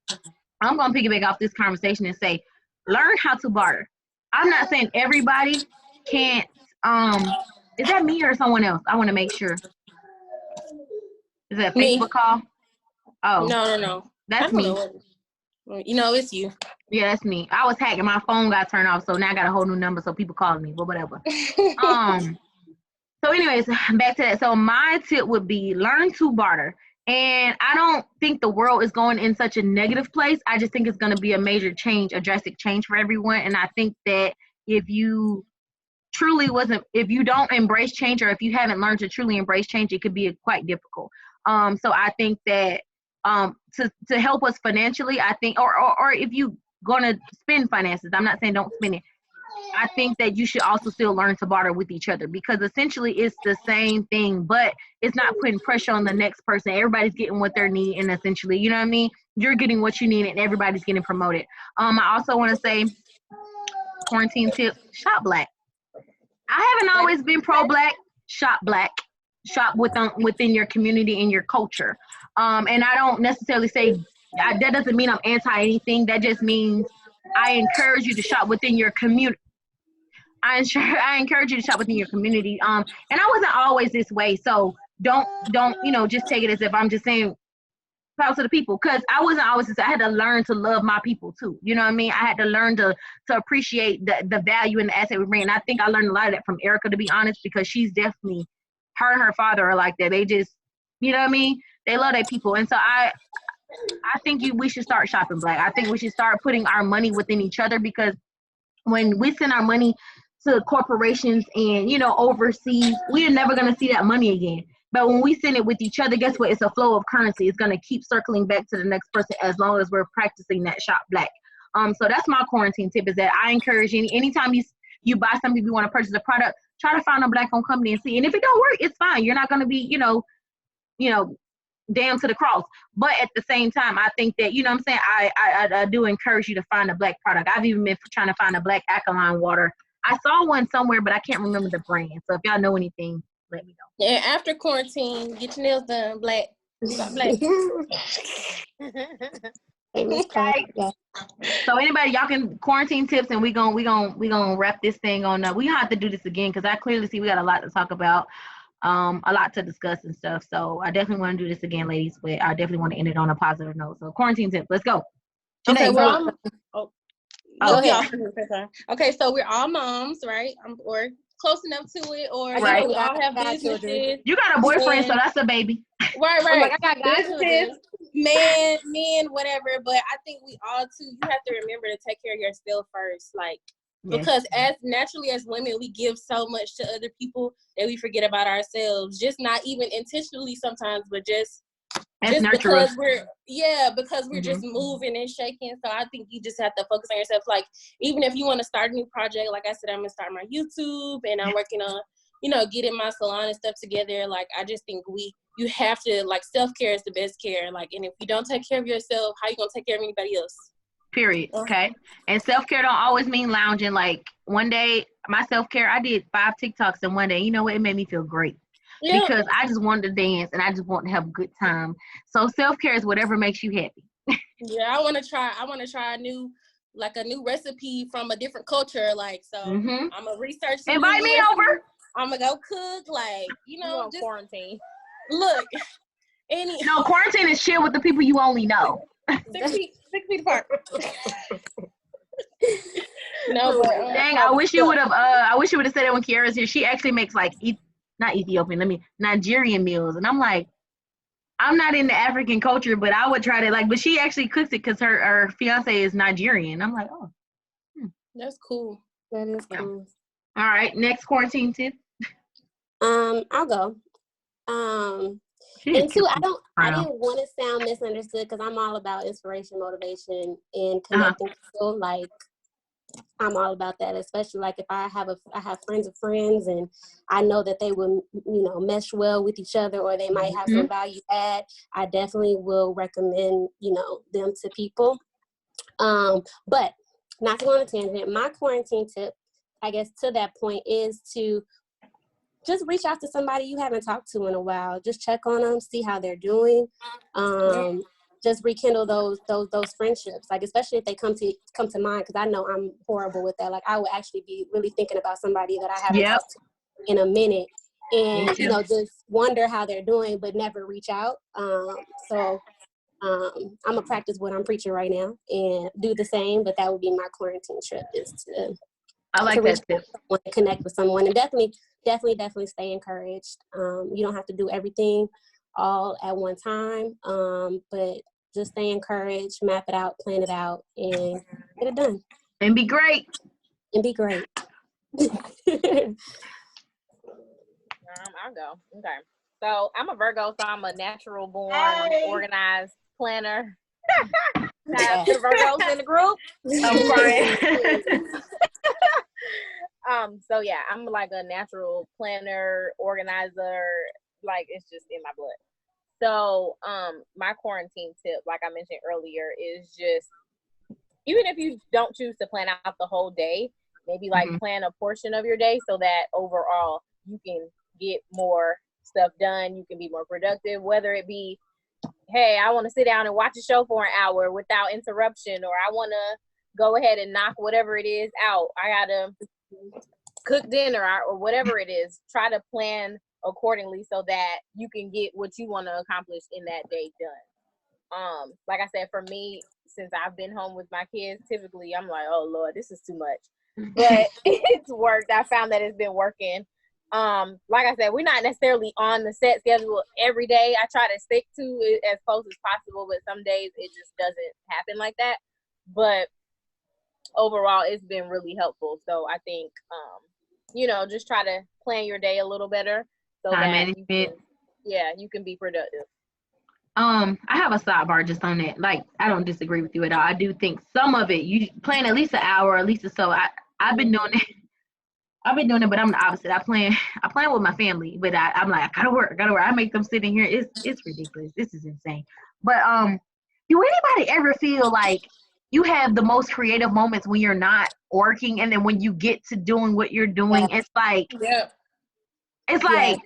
S1: I'm going to piggyback off this conversation and say, learn how to barter. I'm not saying everybody can't. Is that me or someone else? I want to make sure. Is that a Facebook call? Oh.
S6: No.
S1: That's me.
S6: You know, it's you.
S1: Yeah, that's me. I was hacking. My phone got turned off, so now I got a whole new number, so people calling me, but whatever. So anyways, back to that. So my tip would be learn to barter. And I don't think the world is going in such a negative place. I just think it's going to be a major change, a drastic change for everyone. And I think that if you don't embrace change, or if you haven't learned to truly embrace change, it could be quite difficult. So I think that to help us financially, I think, or if you going to spend finances, I'm not saying don't spend it. I think that you should also still learn to barter with each other, because essentially it's the same thing, but it's not putting pressure on the next person. Everybody's getting what they need, and essentially, you know what I mean? You're getting what you need, and everybody's getting promoted. I also want to say, quarantine tip: shop black. I haven't always been pro-black. Shop black. Shop within your community and your culture. And I don't necessarily say that doesn't mean I'm anti anything. That just means I encourage you to shop within your community. I encourage you to shop within your community. And I wasn't always this way, so don't just take it as if I'm just saying proud to the people, because I wasn't always this. I had to learn to love my people too. You know what I mean? I had to learn to appreciate the value and the asset we bring. And I think I learned a lot of that from Erica, to be honest, because she's definitely, her and her father are like that. They just, you know what I mean? They love their people. And so I think we should start shopping black. I think we should start putting our money within each other, because when we send our money to corporations and, overseas, we are never going to see that money again. But when we send it with each other, guess what? It's a flow of currency. It's going to keep circling back to the next person as long as we're practicing that shop black. So that's my quarantine tip, is that I encourage anytime you buy something, if you want to purchase a product, try to find a black-owned company and see. And if it don't work, it's fine. You're not going to be, damn to the cross. But at the same time, I think that, I'm saying, I do encourage you to find a black product. I've even been trying to find a black alkaline water. I saw one somewhere, but I can't remember the brand. So if y'all know anything, let me know.
S6: Yeah, after quarantine, get your nails done, black. Black.
S1: So anybody, y'all can quarantine tips, and we gonna wrap this thing on. We have to do this again, because I clearly see we got a lot to talk about, a lot to discuss and stuff. So I definitely want to do this again, ladies, but I definitely want to end it on a positive note. So quarantine tips, let's go.
S6: Okay, well,
S1: ahead.
S6: Okay, so we're all moms, right? Or close enough to it, or
S1: right.
S6: We all have businesses.
S1: You got a boyfriend, so that's a baby.
S6: Right.
S2: I got
S6: businesses, men, whatever. But I think we all too. You have to remember to take care of yourself first, like. Yes. Because as naturally as women, we give so much to other people that we forget about ourselves. Just not even intentionally sometimes, but just because we're just moving and shaking. So I think you just have to focus on yourself. Like, even if you want to start a new project, like I said, I'm gonna start my YouTube, and I'm working on, getting my salon and stuff together. Like, I just think you have to, like, self-care is the best care. Like, and if you don't take care of yourself, how you gonna take care of anybody else?
S1: Period. Okay. And self-care don't always mean lounging. Like, one day, my self-care, I did 5 TikToks in one day. You know what? It made me feel great. Yeah. Because I just wanted to dance, and I just want to have a good time. So self-care is whatever makes you happy.
S6: Yeah, I want to try a new recipe from a different culture. Like, so I'm gonna research.
S1: Invite me over.
S6: I'm gonna go cook. Like,
S3: just quarantine.
S6: Look,
S1: quarantine is chill with the people you only know.
S6: 6 feet apart.
S1: No, but dang, I wish you would have. I wish you would have said it when Kiara's here. She actually makes not Ethiopian, Nigerian meals, and I'm like, I'm not into African culture, but I would try to but she actually cooks it because her fiance is Nigerian. I'm like, oh,
S6: that's cool.
S2: That is cool.
S1: All right, next quarantine tip.
S2: I'll go. And two, I didn't want to sound misunderstood, because I'm all about inspiration, motivation, and connecting people. Like, I'm all about that, especially like if I have friends of friends, and I know that they will, mesh well with each other, or they might have some value add. I definitely will recommend, them to people. But not to go on a tangent, my quarantine tip, I guess, to that point, is to just reach out to somebody you haven't talked to in a while. Just check on them, see how they're doing. Just rekindle those friendships. Like, especially if they come to mind, because I know I'm horrible with that. Like, I would actually be really thinking about somebody that I haven't talked to in a minute, and just wonder how they're doing, but never reach out. So I'm gonna practice what I'm preaching right now and do the same. But that would be my quarantine trip, is to that tip. Connect with someone, and definitely stay encouraged. You don't have to do everything all at one time, but just stay encouraged, map it out, plan it out, and get it done.
S1: And be great.
S3: I'll go. Okay. So I'm a Virgo, so I'm a natural born, organized planner. Shout out to the Virgos in the group.
S1: I'm crying.
S3: So yeah, I'm like a natural planner, organizer, like it's just in my blood. So, my quarantine tip, like I mentioned earlier, is just, even if you don't choose to plan out the whole day, maybe like plan a portion of your day so that overall you can get more stuff done. You can be more productive, whether it be, hey, I want to sit down and watch a show for an hour without interruption, or I want to go ahead and knock whatever it is out. I got to cook dinner or whatever it is. Try to plan accordingly so that you can get what you want to accomplish in that day done. Like I said, for me, since I've been home with my kids, typically I'm like, oh Lord, this is too much. But it's worked. I found that it's been working. Like I said, we're not necessarily on the set schedule every day. I try to stick to it as close as possible, but some days it just doesn't happen like that. But overall, it's been really helpful. So I think, just try to plan your day a little better so that you can be productive.
S1: I have a sidebar just on that. Like, I don't disagree with you at all. I do think some of it, you plan at least an hour, at least so. I've been doing it. But I'm the opposite. I plan with my family, but I'm like, I gotta work. I make them sit in here. It's ridiculous. This is insane. But do anybody ever feel like you have the most creative moments when you're not working, and then when you get to doing what you're doing, it's like, it's like,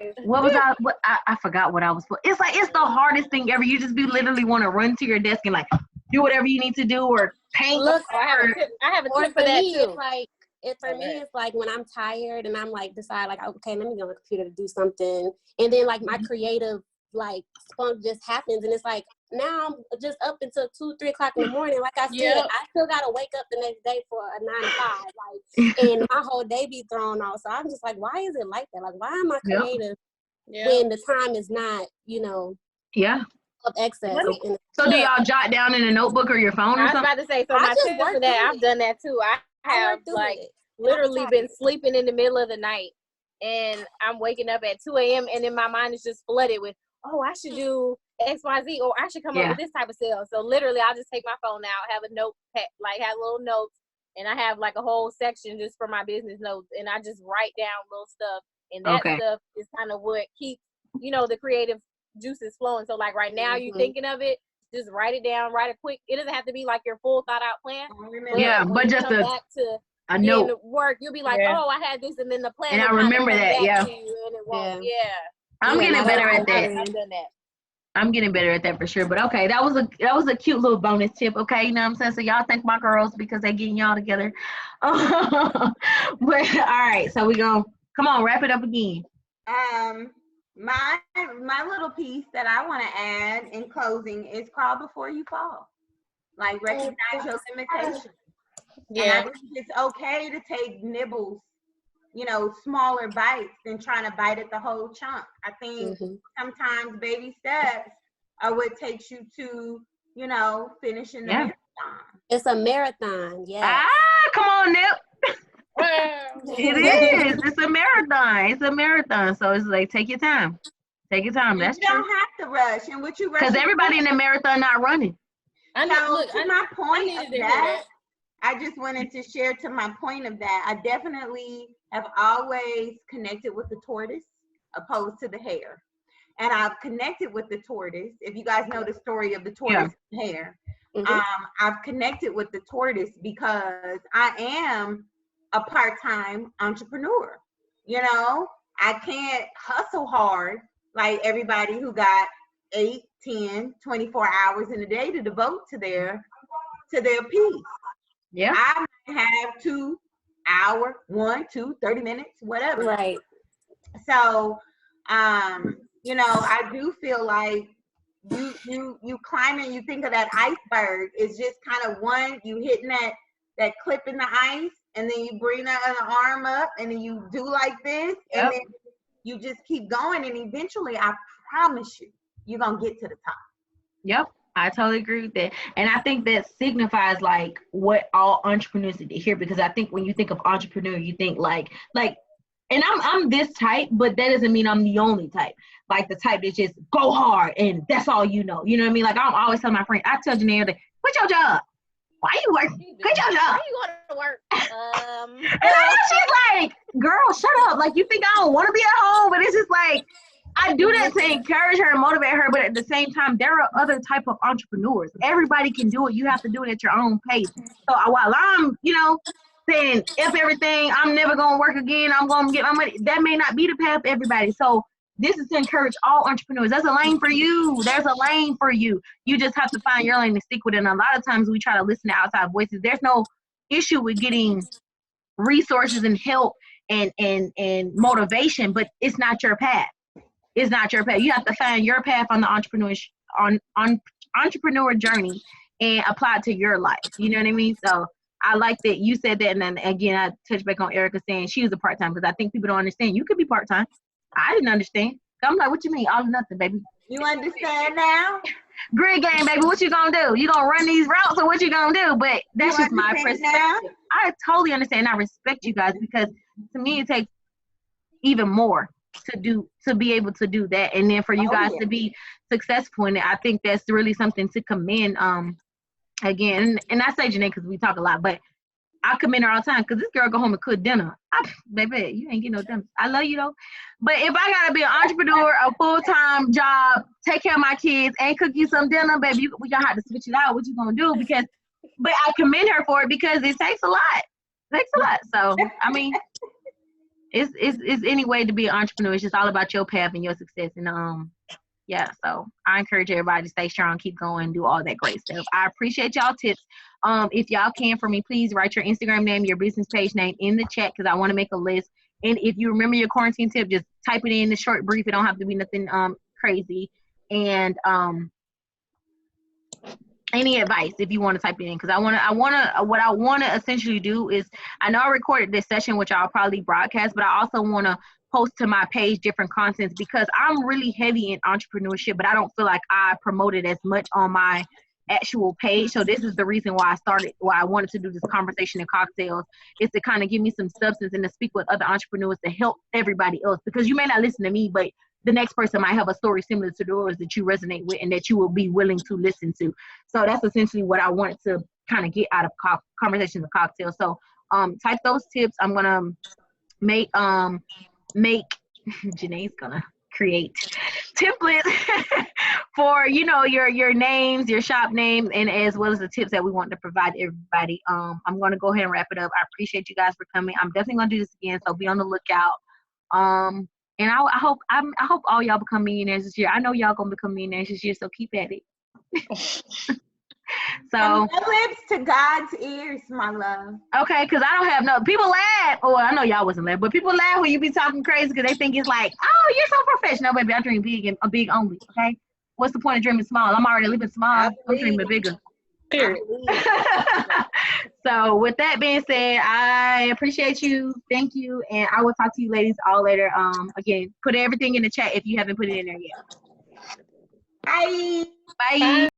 S1: I forgot what I was. It's like, it's the hardest thing ever. You just be literally want to run to your desk and like do whatever you need to do, or paint.
S2: Look,
S3: I have a tip for that too.
S2: For me, it's like when I'm tired and I'm like decide like, okay, let me get on the computer to do something, and then like my creative like spunk just happens, and it's like now I'm just up until 2-3 o'clock in the morning. Like I said, I still gotta wake up the next day for a 9 to 5, like, and my whole day be thrown off. So I'm just like, why is it like that? Like, why am I creative when the time is not, of excess?
S1: So do y'all jot down in a notebook or your phone or something?
S3: I was about to say, so my tip for that, I've done that too. I have like literally been sleeping in the middle of the night, and I'm waking up at 2 a.m. and then my mind is just flooded with, oh, I should do XYZ, or I should come up with this type of sale. So literally, I'll just take my phone out, have a notepad, like have little notes, and I have like a whole section just for my business notes, and I just write down little stuff, and that stuff is kind of what keeps, the creative juices flowing. So like right now, you thinking of it, just write it down, write a quick. It doesn't have to be like your full thought out plan.
S1: But just
S3: back to
S1: a note.
S3: Work, you'll be like, oh, I had this, and then the plan.
S1: And I remember that,
S3: and it won't,
S1: I'm getting better at that.
S3: I've done that.
S1: I'm getting better at that for sure. But okay, that was a cute little bonus tip. Okay, you know what I'm saying? So y'all thank my girls because they getting y'all together. But all right, so we gonna come on, wrap it up again.
S5: My little piece that I want to add in closing is crawl before you fall. Like, recognize your limitations. And I think it's okay to take nibbles, smaller bites than trying to bite at the whole chunk. I think sometimes baby steps are what takes you to, finishing the marathon.
S2: It's a marathon,
S1: come on, Nip. It is. It's a marathon. So it's like, take your time. That's true.
S5: You don't have to rush. And what you rush,
S1: because everybody in the marathon not running.
S5: My point of that, I just wanted to share to my point of that. I definitely have always connected with the tortoise opposed to the hare. And I've connected with the tortoise. If you guys know the story of the tortoise and hare, I've connected with the tortoise because I am a part-time entrepreneur. I can't hustle hard like everybody who got 8, 10, 24 hours in a day to devote to their piece.
S1: Yeah.
S5: I might have 2 hours, 1, 2, 30 minutes, whatever.
S2: Right.
S5: So, I do feel like you climbing, you think of that iceberg, it's just kind of one, you hitting that clip in the ice, and then you bring that other arm up, and then you do like this, and then you just keep going, and eventually, I promise you, you're going to get to the top.
S1: Yep. I totally agree with that. And I think that signifies like what all entrepreneurs need to hear, because I think when you think of entrepreneur, you think like, and I'm this type, but that doesn't mean I'm the only type. Like the type that just go hard and that's all you know. You know what I mean? Like I'm always telling my friend, I tell Janelle, what's your job? why you working? Quit your job.
S3: Why you going to work?
S1: And I know she's like, girl, shut up. Like, you think I don't want to be at home? But it's just like, I do that to encourage her and motivate her. But at the same time, there are other type of entrepreneurs. Everybody can do it. You have to do it at your own pace. So while I'm, saying, if everything, I'm never going to work again, I'm going to get my money, that may not be the path for everybody. So this is to encourage all entrepreneurs. There's a lane for you. There's a lane for you. You just have to find your lane and stick with it. And a lot of times we try to listen to outside voices. There's no issue with getting resources and help and motivation, but it's not your path. It's not your path. You have to find your path on the entrepreneur journey and apply it to your life. You know what I mean? So I like that you said that. And then again, I touched back on Erica saying she was a part-time, because I think people don't understand. You could be part-time. I didn't understand. I'm like, what you mean? All or nothing, baby.
S5: You understand now?
S1: Grid game, baby. What you gonna do? You gonna run these routes or what you gonna do? But that's just my perspective. Now? I totally understand. I respect you guys, because to me it takes even more to be able to do that, and then for you guys to be successful in it. I think that's really something to commend. Again, and I say Janae because we talk a lot, but I commend her all the time, because this girl go home and cook dinner. Baby, you ain't getting no dinner. I love you though. But if I gotta be an entrepreneur, a full-time job, take care of my kids, and cook you some dinner, baby, we gonna have to switch it out. What you gonna do? But I commend her for it, because it takes a lot. It takes a lot. So I mean, it's any way to be an entrepreneur. It's just all about your path and your success. And yeah, so I encourage everybody to stay strong, keep going, do all that great stuff. I appreciate y'all tips. If y'all can, for me, please write your Instagram name, your business page name in the chat, because I want to make a list. And if you remember your quarantine tip, just type it in the short, brief. It don't have to be nothing crazy. And any advice if you want to type it in, because what I want to essentially do is, I know I recorded this session, which I'll probably broadcast, but I also want to post to my page different contents, because I'm really heavy in entrepreneurship, but I don't feel like I promote it as much on my actual page. So this is the reason why I wanted to do this conversation in cocktails, is to kind of give me some substance and to speak with other entrepreneurs to help everybody else, because you may not listen to me, but the next person might have a story similar to yours that you resonate with and that you will be willing to listen to. So that's essentially what I wanted to kind of get out of conversations with cocktails. So type those tips. I'm gonna make Janae's gonna create templates for your names, your shop names, and as well as the tips that we want to provide everybody. I'm gonna go ahead and wrap it up. I appreciate you guys for coming. I'm definitely gonna do this again, so be on the lookout. And I hope all y'all become millionaires this year. I know y'all gonna become millionaires this year, so keep at it. So
S5: from your lips to God's ears, my love.
S1: Okay, because I don't have no people laugh. Oh, I know y'all wasn't laughing, but people laugh when you be talking crazy because they think it's like, oh, you're so professional, baby. I dream big and big only. Okay, what's the point of dreaming small? I'm already living small. I'm dreaming bigger. Period. So with that being said, I appreciate you. Thank you, and I will talk to you ladies all later. Again, put everything in the chat if you haven't put it in there yet.
S5: Bye.
S1: Bye.